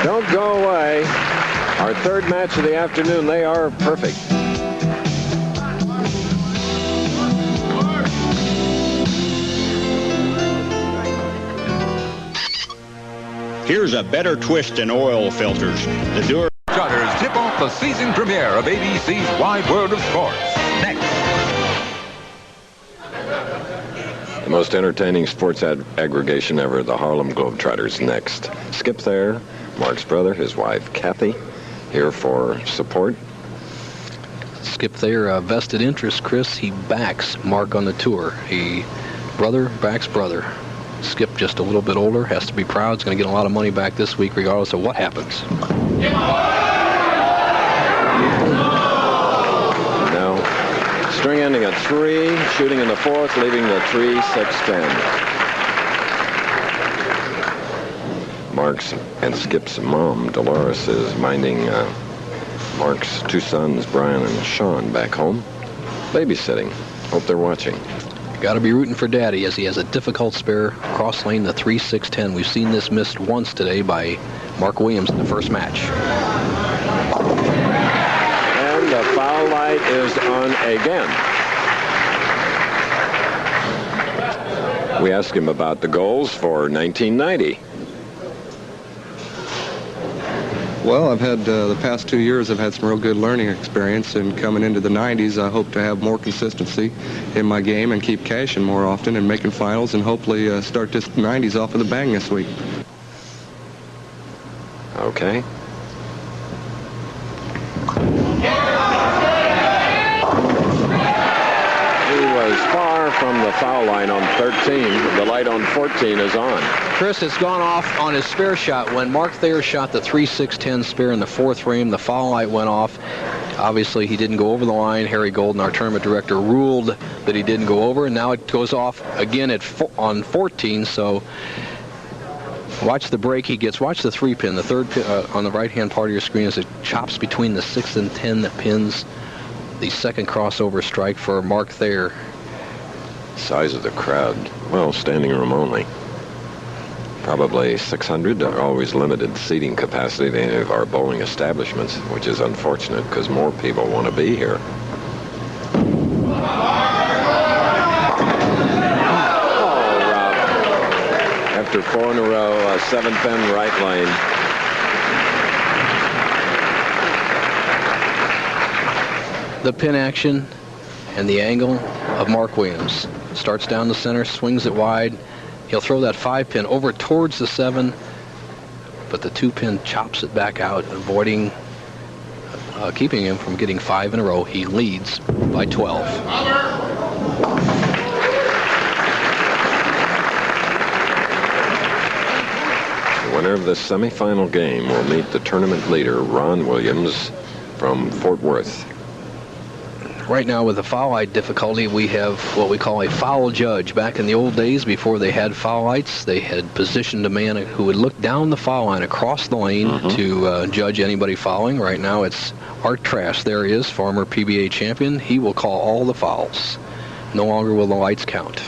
Don't go away. Our third match of the afternoon, they are perfect.
Here's a better twist than oil filters. The Dur
Charters tip off the season premiere of ABC's Wide World of Sports. Next.
The most entertaining sports aggregation ever, the Harlem Globetrotters next. Skip Thayer, Mark's brother, his wife Kathy, here for support.
Skip Thayer, a vested interest, Chris. He backs Mark on the tour. He brother backs brother. Skip just a little bit older, has to be proud. He's going to get a lot of money back this week regardless of what happens.
Now, string ending at 3, shooting in the 4th, leaving the 3-6-10. Mark's and Skip's mom, Dolores, is minding Mark's 2 sons, Brian and Sean, back home, babysitting. Hope they're watching.
Got to be rooting for Daddy as he has a difficult spare cross lane, the 3-6-10. We've seen this missed once today by Mark Williams in the first match.
And the foul light is on again. We asked him about the goals for 1990.
Well, I've had the past 2 years, I've had some real good learning experience, and coming into the 90s, I hope to have more consistency in my game and keep cashing more often and making finals, and hopefully start this 90s off with a bang this week.
Okay. He was far from the foul line on 13. The light on 14 is on.
Chris has gone off on his spare shot. When Mark Thayer shot the 3-6-10 spare in the 4th frame, the foul light went off. Obviously, he didn't go over the line. Harry Golden, our tournament director, ruled that he didn't go over, and now it goes off again on 14, so watch the break he gets. Watch the 3-pin, the 3rd pin on the right-hand part of your screen as it chops between the 6 and 10 that pins the second crossover strike for Mark Thayer.
Size of the crowd, well, standing room only. Probably 600. Always limited seating capacity to any of our bowling establishments, which is unfortunate because more people want to be here. After 4 in a row, a 7-pin right lane.
The pin action and the angle of Mark Williams. Starts down the center, swings it wide. He'll throw that 5-pin over towards the 7, but the 2-pin chops it back out, avoiding, keeping him from getting 5 in a row. He leads by 12.
The winner of the semifinal game will meet the tournament leader, Ron Williams, from Fort Worth.
Right now, with the foul light difficulty, we have what we call a foul judge. Back in the old days, before they had foul lights, they had positioned a man who would look down the foul line across the lane to judge anybody fouling. Right now, it's Art Trask. There he is, former PBA champion. He will call all the fouls. No longer will the lights count.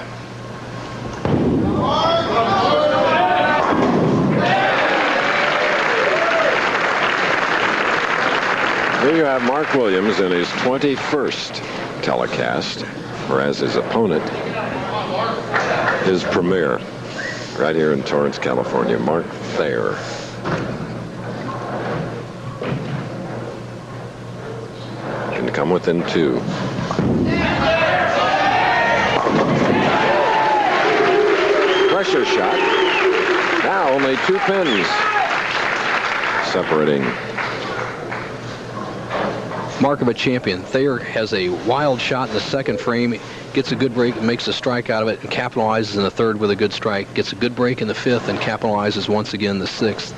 Here you have Mark Williams in his 21st telecast, whereas his opponent, his premier, right here in Torrance, California, Mark Thayer. Can come within 2. Pressure shot. Now only 2 pins separating.
Mark of a champion. Thayer has a wild shot in the 2nd frame, gets a good break, makes a strike out of it, and capitalizes in the 3rd with a good strike. Gets a good break in the 5th and capitalizes once again the 6th.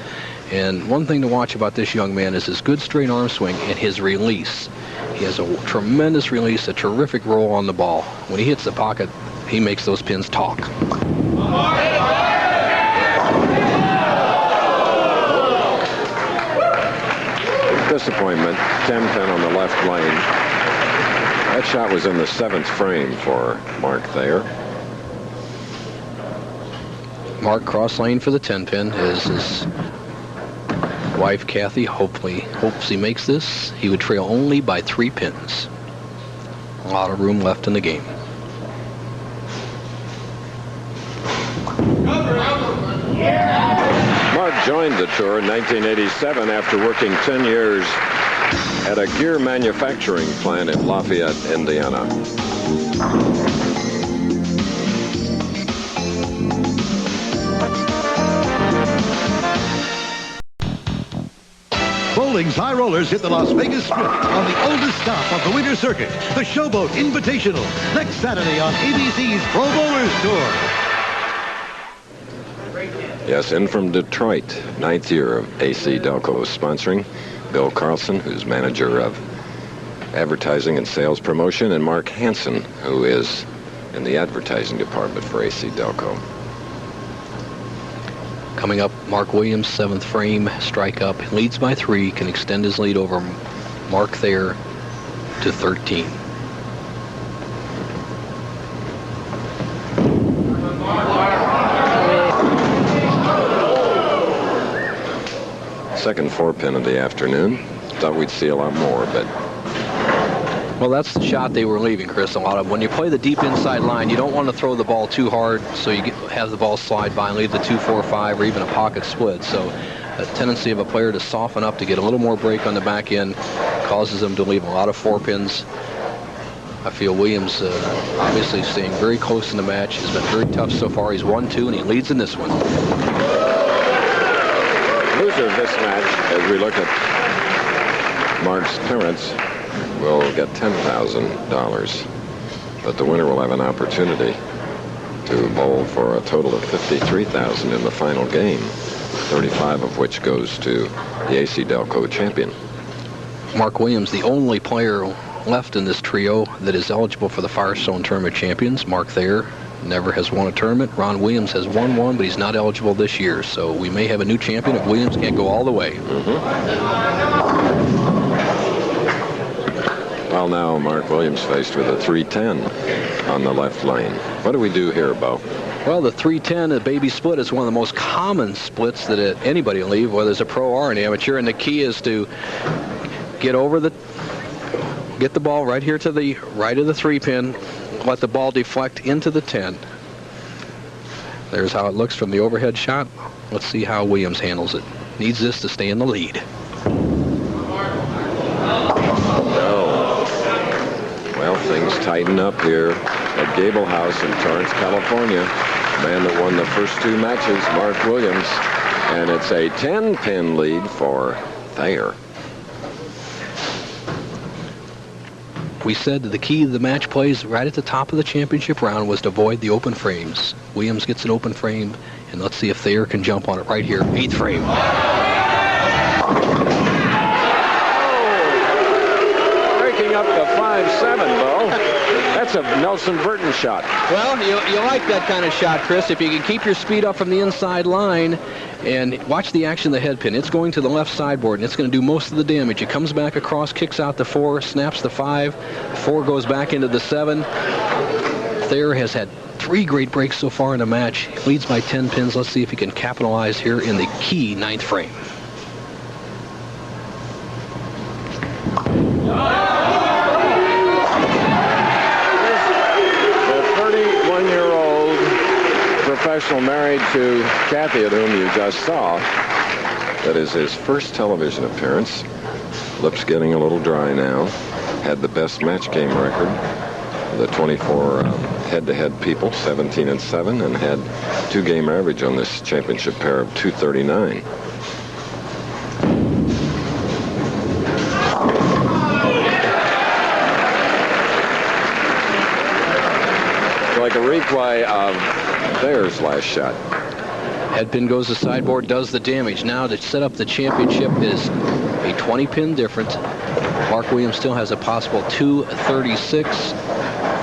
And one thing to watch about this young man is his good straight arm swing and his release. He has a tremendous release, a terrific roll on the ball. When he hits the pocket, he makes those pins talk.
Disappointment, 10-pin on the left lane. That shot was in the 7th frame for Mark Thayer.
Mark cross lane for the 10-pin. His wife, Kathy, hopes he makes this. He would trail only by 3 pins. A lot of room left in the game.
Mark joined the tour in 1987 after working 10 years at a gear manufacturing plant in Lafayette, Indiana.
Bowling's high rollers hit the Las Vegas Strip on the oldest stop of the winter circuit, the Showboat Invitational, next Saturday on ABC's Pro Bowlers Tour.
Yes, in from Detroit, 9th year of AC Delco sponsoring. Bill Carlson, who's manager of advertising and sales promotion, and Mark Hansen, who is in the advertising department for AC Delco.
Coming up, Mark Williams, 7th frame, strike up, leads by 3, can extend his lead over Mark Thayer to 13.
Second 4-pin of the afternoon. Thought we'd see a lot more, but...
Well, that's the shot they were leaving, Chris, a lot of. When you play the deep inside line, you don't want to throw the ball too hard, so you have the ball slide by and leave the 2-4-5 or even a pocket split. So a tendency of a player to soften up to get a little more break on the back end causes them to leave a lot of 4-pins. I feel Williams obviously staying very close in the match. Has been very tough so far. He's won 2, and he leads in this one.
Loser of this match, as we look at Mark's clearance, will get $10,000. But the winner will have an opportunity to bowl for a total of $53,000 in the final game, 35 of which goes to the AC Delco champion.
Mark Williams, the only player left in this trio that is eligible for the Firestone Tournament champions. Mark Thayer never has won a tournament. Ron Williams has won one, but he's not eligible this year. So we may have a new champion if Williams can't go all the way.
Well, now Mark Williams faced with a 310 on the left lane. What do we do here, Bo?
Well, the 310, the baby split, is one of the most common splits that anybody will leave, whether it's a pro or an amateur. And the key is to get the ball right here to the right of the 3-pin, let the ball deflect into the 10. There's how it looks from the overhead shot. Let's see how Williams handles it. Needs this to stay in the lead.
Well, things tighten up here. at Gable House in Torrance, California. The man that won the first 2 matches, Mark Williams. And it's a 10-pin lead for Thayer.
We said that the key to the match plays right at the top of the championship round was to avoid the open frames. Williams gets an open frame, and let's see if Thayer can jump on it right here. 8th frame.
Breaking up the 5-7, Bo. That's a Nelson Burton shot.
Well, you like that kind of shot, Chris. If you can keep your speed up from the inside line and watch the action of the head pin. It's going to the left sideboard, and it's going to do most of the damage. It comes back across, kicks out the 4, snaps the 5. 4 goes back into the 7. Thayer has had 3 great breaks so far in the match. He leads by 10 pins. Let's see if he can capitalize here in the key 9th frame.
Professional married to Kathy, at whom you just saw. That is his first television appearance. Lips getting a little dry now. Had the best match game record. The 24 head-to-head people, 17-7, and had 2-game average on this championship pair of 239. Like a replay of Thayer's last shot.
Head pin goes to sideboard, does the damage. Now to set up the championship is a 20-pin difference. Mark Williams still has a possible 236.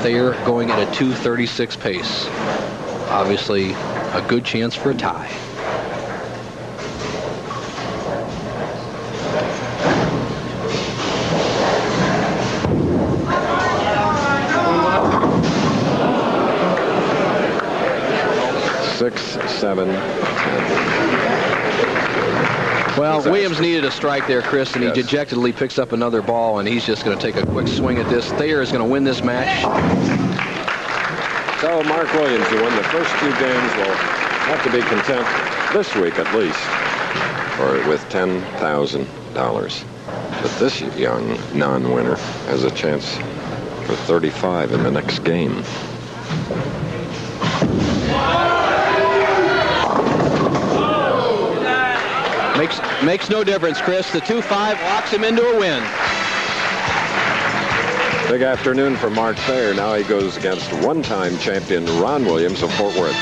Thayer going at a 236 pace. Obviously, a good chance for a tie.
Six, 7, 10.
Well, Williams needed a strike there, Chris, and he dejectedly picks up another ball, and he's just going to take a quick swing at this. Thayer is going to win this match.
So Mark Williams, who won the first 2 games, will have to be content this week at least, or with $10,000. But this young non-winner has a chance for 35 in the next game.
Makes no difference, Chris. The 2-5 locks him into a win.
Big afternoon for Mark Thayer. Now he goes against one-time champion Ron Williams of Fort Worth.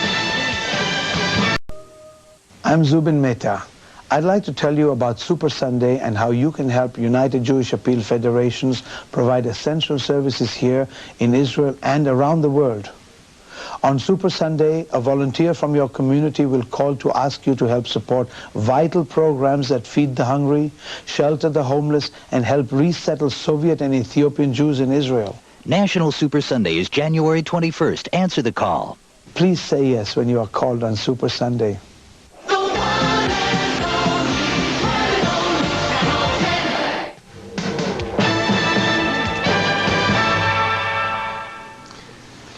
I'm ZUBIN MEHTA. I'd like to tell you about Super Sunday and how you can help United Jewish Appeal Federations provide essential services here in Israel and around the world. On Super Sunday, a volunteer from your community will call to ask you to help support vital programs that feed the hungry, shelter the homeless, and help resettle Soviet and Ethiopian Jews in Israel.
National Super Sunday is January 21st. Answer the call.
Please say yes when you are called on Super Sunday.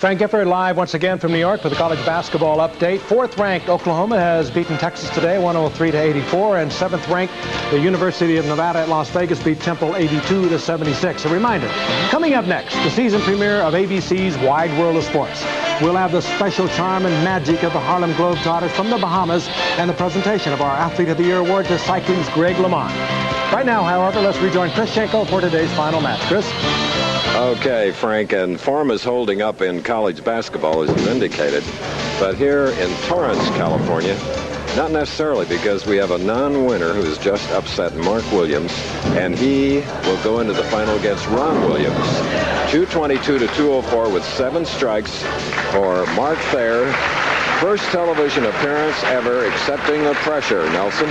Frank Gifford live once again from New York with a college basketball update. 4th-ranked Oklahoma has beaten Texas today, 103-84, and 7th-ranked the University of Nevada at Las Vegas beat Temple 82-76. A reminder, coming up next, the season premiere of ABC's Wide World of Sports. We'll have the special charm and magic of the Harlem Globetrotters from the Bahamas and the presentation of our Athlete of the Year award to cycling's Greg LeMond. Right now, however, let's rejoin Chris Schenkel for today's final match. Chris?
Okay, Frank, and form is holding up in college basketball, as you've indicated. But here in Torrance, California, not necessarily, because we have a non-winner who has just upset Mark Williams, and he will go into the final against Ron Williams. 222-204 with 7 strikes for Mark Thayer. First television appearance ever accepting the pressure, Nelson.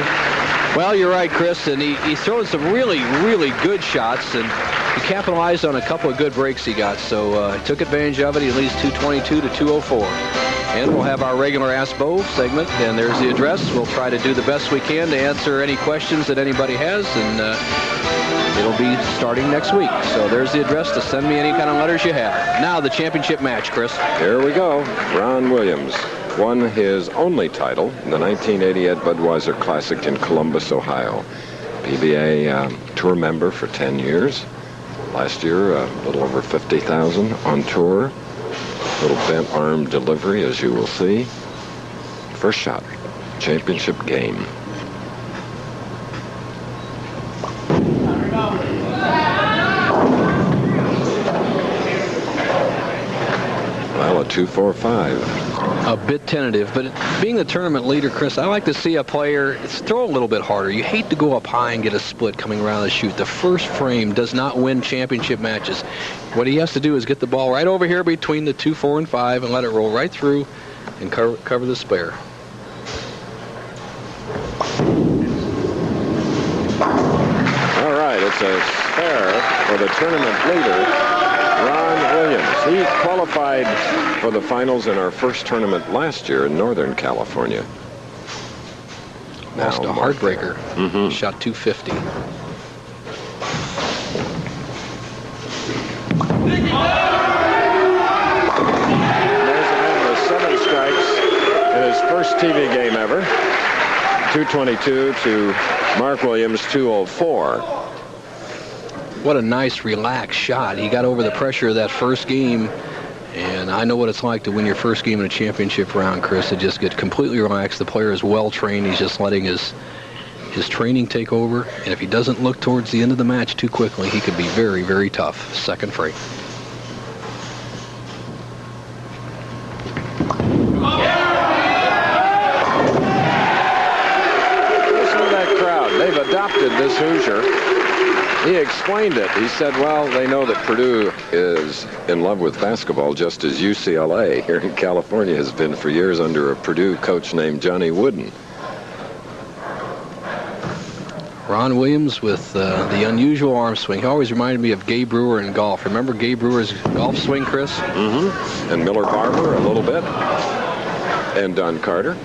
Well, you're right, Chris, and he's throwing some really, really good shots, and he capitalized on a couple of good breaks he got, so he took advantage of it. He leads 222-204. And we'll have our regular Ask Bo segment, and there's the address. We'll try to do the best we can to answer any questions that anybody has, and it'll be starting next week. So there's the address to send me any kind of letters you have. Now the championship match, Chris.
Here we go. Ron Williams won his only title in the 1980 Ed Budweiser Classic in Columbus, Ohio. PBA tour member for 10 years. Last year, a little over 50,000 on tour. bent arm delivery, as you will see. First shot, championship game. Well, a 2-4-5.
A bit tentative, but being the tournament leader, Chris, I like to see a player throw a little bit harder. You hate to go up high and get a split coming around the chute. The first frame does not win championship matches. What he has to do is get the ball right over here between the 2, 4, and 5 and let it roll right through and cover the spare.
All right, it's a spare for the tournament leader, Ron Williams. He qualified for the finals in our first tournament last year in Northern California.
Lost a heartbreaker. Shot 250.
There's a man with 7 strikes in his first TV game ever. 222 to Mark Williams, 204.
What a nice, relaxed shot. He got over the pressure of that first game, and I know what it's like to win your first game in a championship round, Chris. To just get completely relaxed. The player is well trained. He's just letting his training take over, and if he doesn't look towards the end of the match too quickly, he could be very, very tough. Second frame.
Listen to that crowd. They've adopted this Hoosier. He explained it. He said, well, they know that Purdue is in love with basketball just as UCLA here in California has been for years under a Purdue coach named Johnny Wooden.
Ron Williams with the unusual arm swing. He always reminded me of Gabe Brewer in golf. Remember Gabe Brewer's golf swing, Chris?
And Miller Barber a little bit. And Don Carter.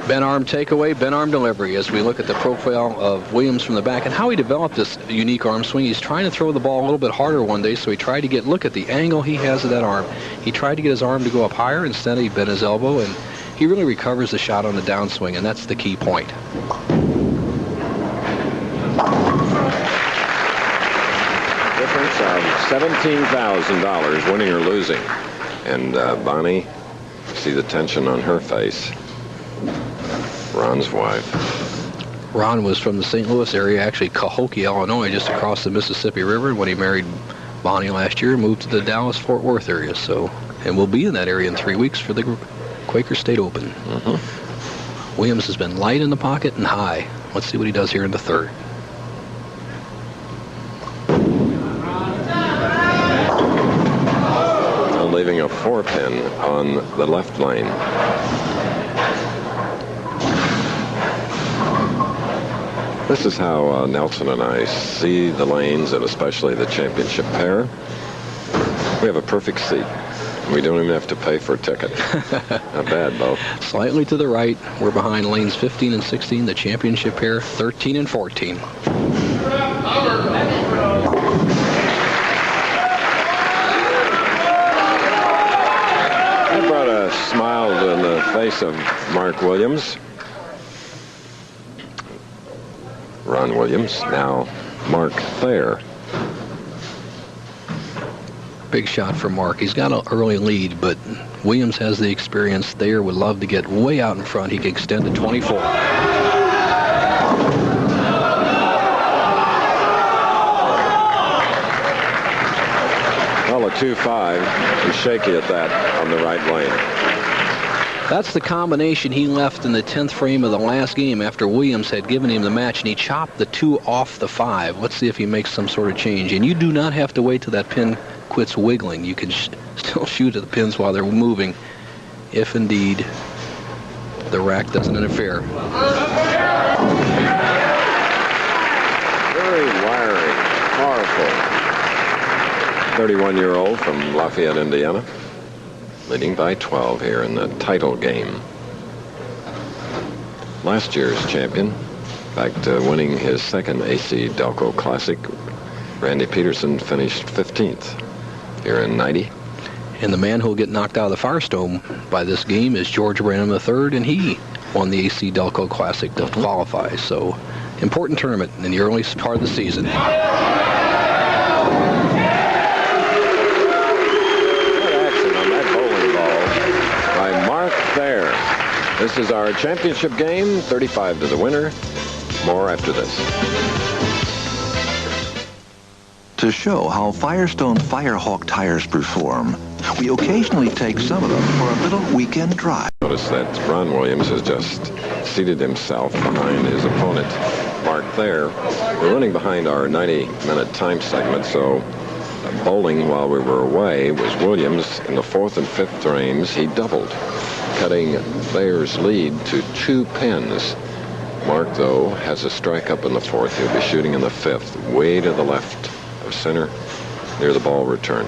Bent arm takeaway, bent arm delivery as we look at the profile of Williams from the back and how he developed this unique arm swing. He's trying to throw the ball a little bit harder one day, so he tried to look at the angle he has of that arm. He tried to get his arm to go up higher. Instead, he bent his elbow, and he really recovers the shot on the downswing, and that's the key point.
Difference of $17,000 winning or losing. And Bonnie, see the tension on her face. Ron's wife.
Ron was from the St. Louis area, actually Cahokia, Illinois, just across the Mississippi River. And when he married Bonnie last year, moved to the Dallas-Fort Worth area. And we'll be in that area in 3 weeks for the Quaker State Open. Williams has been light in the pocket and high. Let's see what he does here in the third.
Leaving a 4-pin on the left lane. This is how Nelson and I see the lanes, and especially the championship pair. We have a perfect seat. We don't even have to pay for a ticket. Not bad, Bo.
Slightly to the right. We're behind lanes 15 and 16, the championship pair, 13 and 14.
That brought a smile to the face of Mark Williams. Ron Williams, now Mark Thayer.
Big shot for Mark. He's got an early lead, but Williams has the experience. Thayer would love to get way out in front. He can extend to 24.
Well, a 2-5. He's shaky at that on the right lane.
That's the combination he left in the 10th frame of the last game after Williams had given him the match, and he chopped the 2 off the 5. Let's see if he makes some sort of change. And you do not have to wait till that pin quits wiggling. You can still shoot at the pins while they're moving, if indeed the rack doesn't interfere.
Very wiry, powerful 31-year-old from Lafayette, Indiana, leading by 12 here in the title game. Last year's champion, in fact, winning his second AC Delco Classic, Randy Peterson finished 15th here in 90.
And the man who will get knocked out of the Firestone by this game is George Branham III, and he won the AC Delco Classic to qualify. So, important tournament in the early part of the season.
This is our championship game, 35 to the winner. More after this.
To show how Firestone Firehawk tires perform, we occasionally take some of them for a little weekend drive.
Notice that Ron Williams has just seated himself behind his opponent, Mark Thayer. We're running behind our 90-minute time segment, so bowling while we were away was Williams. In the 4th and 5th frames, he doubled, cutting Thayer's lead to 2 pins. Mark, though, has a strike up in the 4th. He'll be shooting in the 5th, way to the left of center, near the ball return.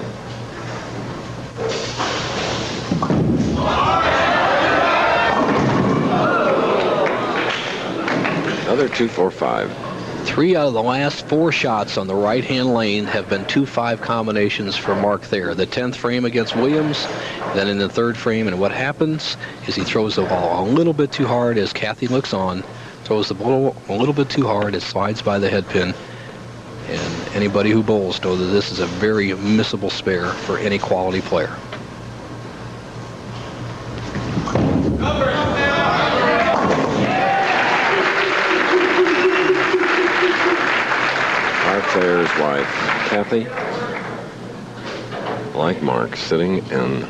Another 2-4-5.
3 out of the last 4 shots on the right-hand lane have been 2-5 combinations for Mark Thayer. The 10th frame against Williams, then in the 3rd frame, and what happens is he throws the ball a little bit too hard as Kathy looks on, throws the ball a little bit too hard, it slides by the head pin, and anybody who bowls knows that this is a very missable spare for any quality player.
Thayer's wife, Kathy, like Mark, sitting in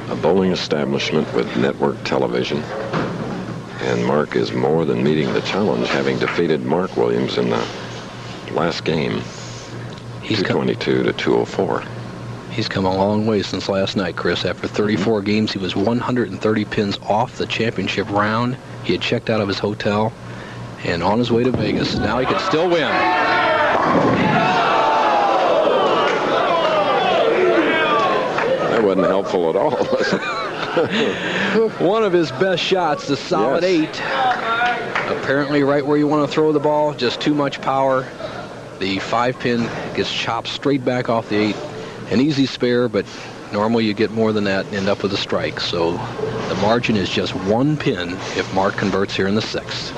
a bowling establishment with network television. And Mark is more than meeting the challenge, having defeated Mark Williams in the last game, 222 to 204.
He's come a long way since last night, Chris. After 34 games, he was 130 pins off the championship round. He had checked out of his hotel and on his way to Vegas. Now he can still win.
That wasn't helpful at all, was it?
One of his best shots, the solid 8. Apparently right where you want to throw the ball, just too much power. The 5-pin gets chopped straight back off the 8. An easy spare, but normally you get more than that and end up with a strike. So the margin is just 1 pin if Mark converts here in the 6th.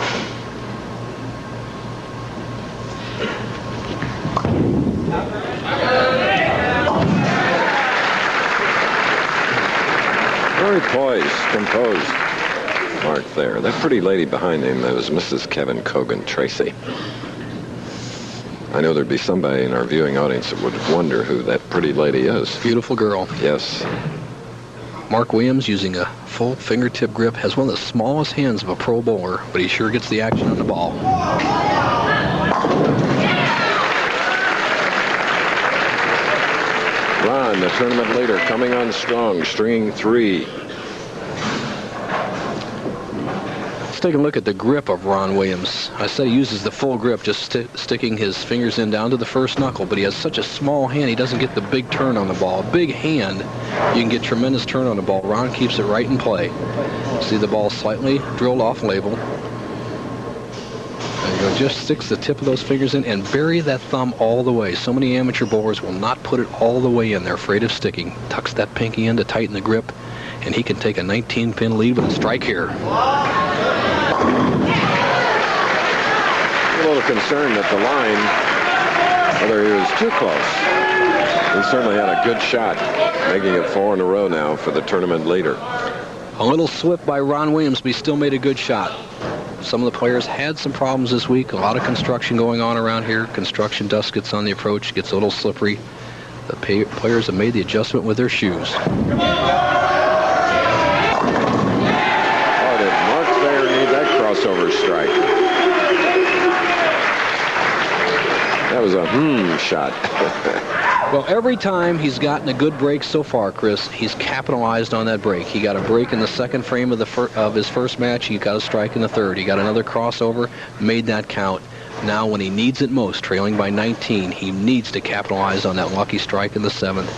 Very poised, composed, Mark Thayer. That pretty lady behind him, that was Mrs. Kevin Cogan Tracy. I know there'd be somebody in our viewing audience that would wonder who that pretty lady is.
Beautiful girl.
Yes.
Mark Williams, using a full fingertip grip, has one of the smallest hands of a pro bowler, but he sure gets the action on the ball.
Ron, the tournament leader, coming on strong, stringing 3.
Let's take a look at the grip of Ron Williams. I said he uses the full grip, just sticking his fingers in down to the first knuckle, but he has such a small hand, he doesn't get the big turn on the ball. A big hand, you can get tremendous turn on the ball. Ron keeps it right in play. See the ball slightly drilled off label. And just sticks the tip of those fingers in and bury that thumb all the way. So many amateur bowlers will not put it all the way in. They're afraid of sticking. Tucks that pinky in to tighten the grip, and he can take a 19-pin lead with a strike here.
A little concerned at the line, whether he was too close. He certainly had a good shot, making it 4 in a row now for the tournament leader.
A little slip by Ron Williams, but he still made a good shot. Some of the players had some problems this week. A lot of construction going on around here. Construction dust gets on the approach, gets a little slippery. The players have made the adjustment with their shoes.
Oh, did Mark Thayer need that crossover strike? That was a shot.
Well, every time he's gotten a good break so far, Chris, he's capitalized on that break. He got a break in the 2nd frame of his first match. He got a strike in the 3rd. He got another crossover, made that count. Now, when he needs it most, trailing by 19, he needs to capitalize on that lucky strike in the 7th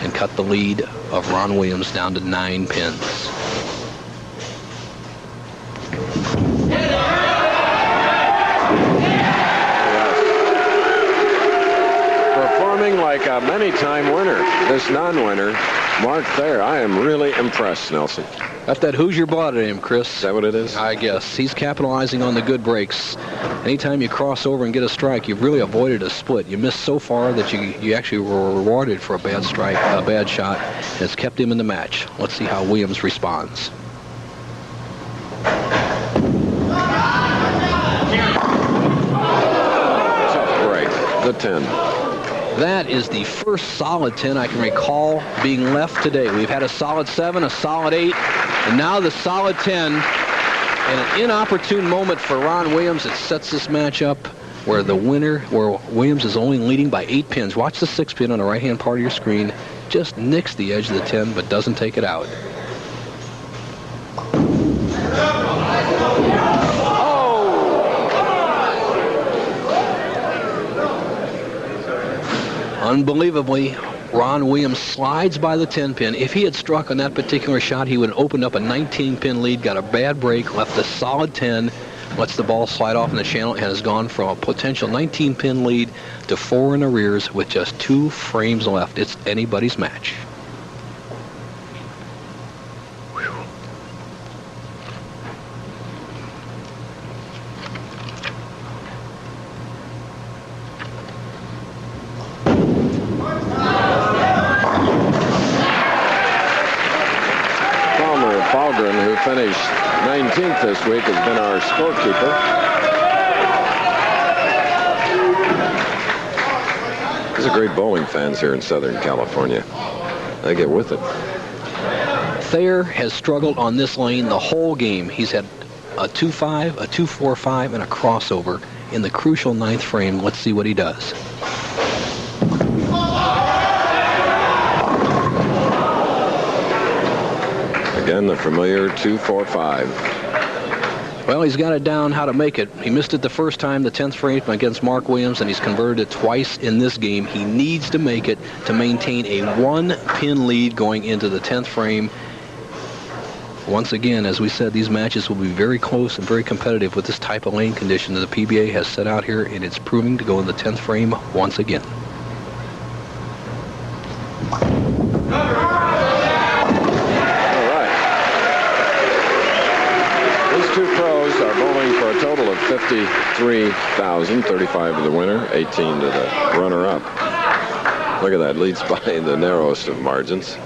and cut the lead of Ron Williams down to 9 pins.
Like a many-time winner, this non-winner, Mark Thayer. I am really impressed, Nelson.
Got that Hoosier blood in him, Chris.
Is that what it is?
I guess. He's capitalizing on the good breaks. Anytime you cross over and get a strike, you've really avoided a split. You missed so far that you actually were rewarded for a bad strike, a bad shot, and it's kept him in the match. Let's see how Williams responds.
10.
That is the first solid 10 I can recall being left today. We've had a solid 7, a solid 8, and now the solid 10. And an inopportune moment for Ron Williams. It sets this match up where Williams is only leading by 8 pins. Watch the 6 pin on the right-hand part of your screen. Just nicks the edge of the 10, but doesn't take it out. Unbelievably, Ron Williams slides by the 10 pin. If he had struck on that particular shot, he would have opened up a 19 pin lead, got a bad break, left a solid 10, lets the ball slide off in the channel, and has gone from a potential 19 pin lead to 4 in arrears with just 2 frames left. It's anybody's match.
Finished 19th this week, has been our scorekeeper. There's a great bowling fans here in Southern California. They get with it.
Thayer has struggled on this lane the whole game. He's had a 2-5, a 2-4-5, and a crossover in the crucial 9th frame. Let's see what he does.
Again, the familiar 2-4-5.
Well, he's got it down how to make it. He missed it the first time, the 10th frame against Mark Williams, and he's converted it twice in this game. He needs to make it to maintain a 1-pin lead going into the 10th frame. Once again, as we said, these matches will be very close and very competitive with this type of lane condition that the PBA has set out here, and it's proving to go in the 10th frame once again.
Two pros are bowling for a total of $53,000, 35 to the winner, 18 to the runner-up. Look at that, leads by the narrowest of margins.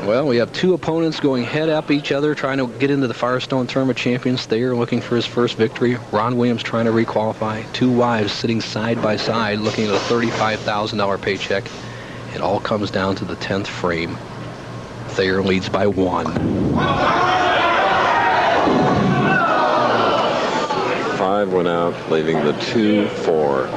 Well, we have 2 opponents going head up each other, trying to get into the Firestone Tournament Champions. Thayer looking for his first victory. Ron Williams trying to requalify. 2 wives sitting side by side, looking at a $35,000 paycheck. It all comes down to the 10th frame. Thayer leads by 1.
5 went out, leaving the 2-4.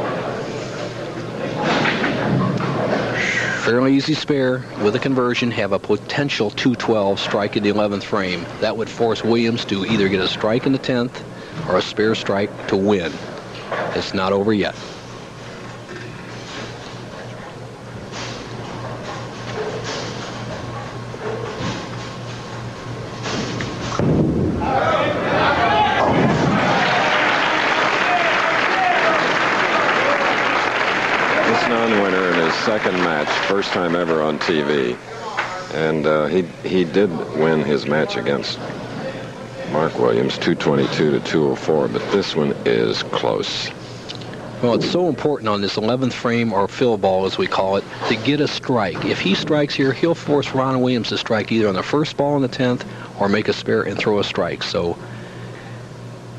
Fairly easy spare with a conversion, have a potential 2-12 strike in the 11th frame. That would force Williams to either get a strike in the 10th or a spare strike to win. It's not over yet.
Non-winner in his second match, first time ever on TV, and he did win his match against Mark Williams, 222 to 204, but this one is close.
Well, it's so important on this 11th frame, or fill ball as we call it, to get a strike. If he strikes here, he'll force Ron Williams to strike either on the first ball in the 10th or make a spare and throw a strike. So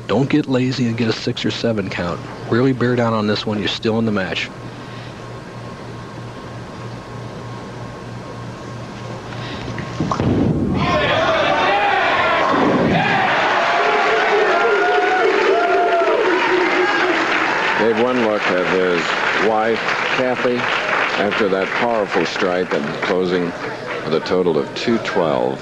don't get lazy and get a 6 or 7 count. Really bear down on this one. You're still in the match.
Gave one look at his wife, Kathy, after that powerful strike and closing with a total of 212.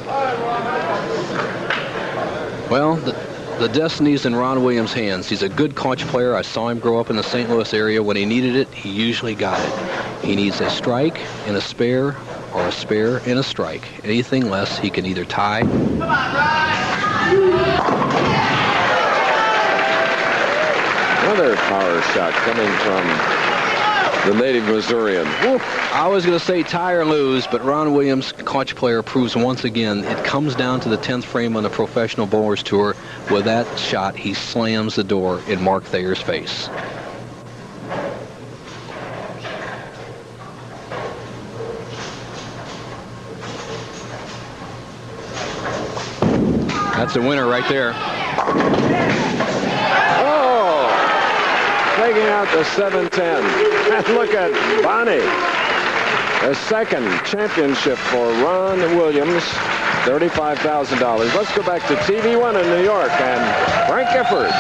Well, the destiny's in Ron Williams' hands. He's a good clutch player. I saw him grow up in the St. Louis area. When he needed it, he usually got it. He needs a strike and a spare, or a spare and a strike. Anything less, he can either tie.
Another power shot coming from the native Missourian.
I was going to say tie or lose, but Ron Williams, clutch player, proves once again it comes down to the 10th frame on the Professional Bowlers Tour. With that shot, he slams the door in Mark Thayer's face. That's a winner right there.
Big digging out the 710. And look at Bonnie. The second championship for Ron Williams, $35,000. Let's go back to TV1 in New York and Frank Gifford.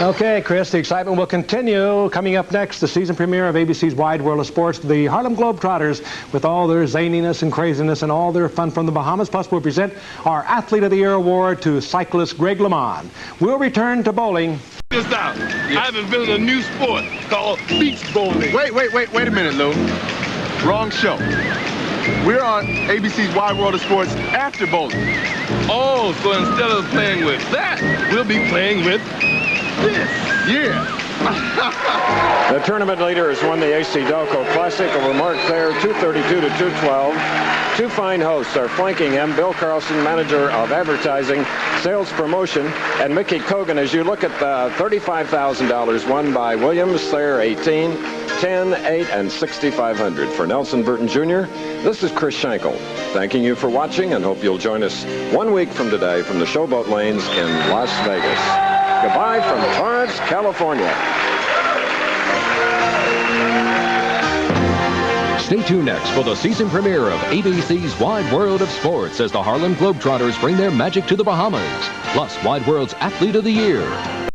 Okay, Chris, the excitement will continue. Coming up next, the season premiere of ABC's Wide World of Sports, the Harlem Globetrotters, with all their zaniness and craziness and all their fun from the Bahamas. Plus, we'll present our Athlete of the Year award to cyclist Greg LeMond. We'll return to bowling.
This out. I've invented a new sport called beach bowling. Wait a minute, Lou. Wrong show. We're on ABC's Wide World of Sports after bowling. Oh, so instead of playing with that, we'll be playing with this. Yeah.
The tournament leader has won the AC Delco Classic over Mark Thayer, 232 to 212. Two fine hosts are flanking him, Bill Carlson, manager of advertising, sales promotion, and Mickey Cogan, as you look at the $35,000 won by Williams, Thayer 18, 10, 8, and 6,500. For Nelson Burton Jr., this is Chris Schenkel, thanking you for watching and hope you'll join us 1 week from today from the Showboat Lanes in Las Vegas. Goodbye from Torrance, California.
Stay tuned next for the season premiere of ABC's Wide World of Sports as the Harlem Globetrotters bring their magic to the Bahamas. Plus, Wide World's Athlete of the Year.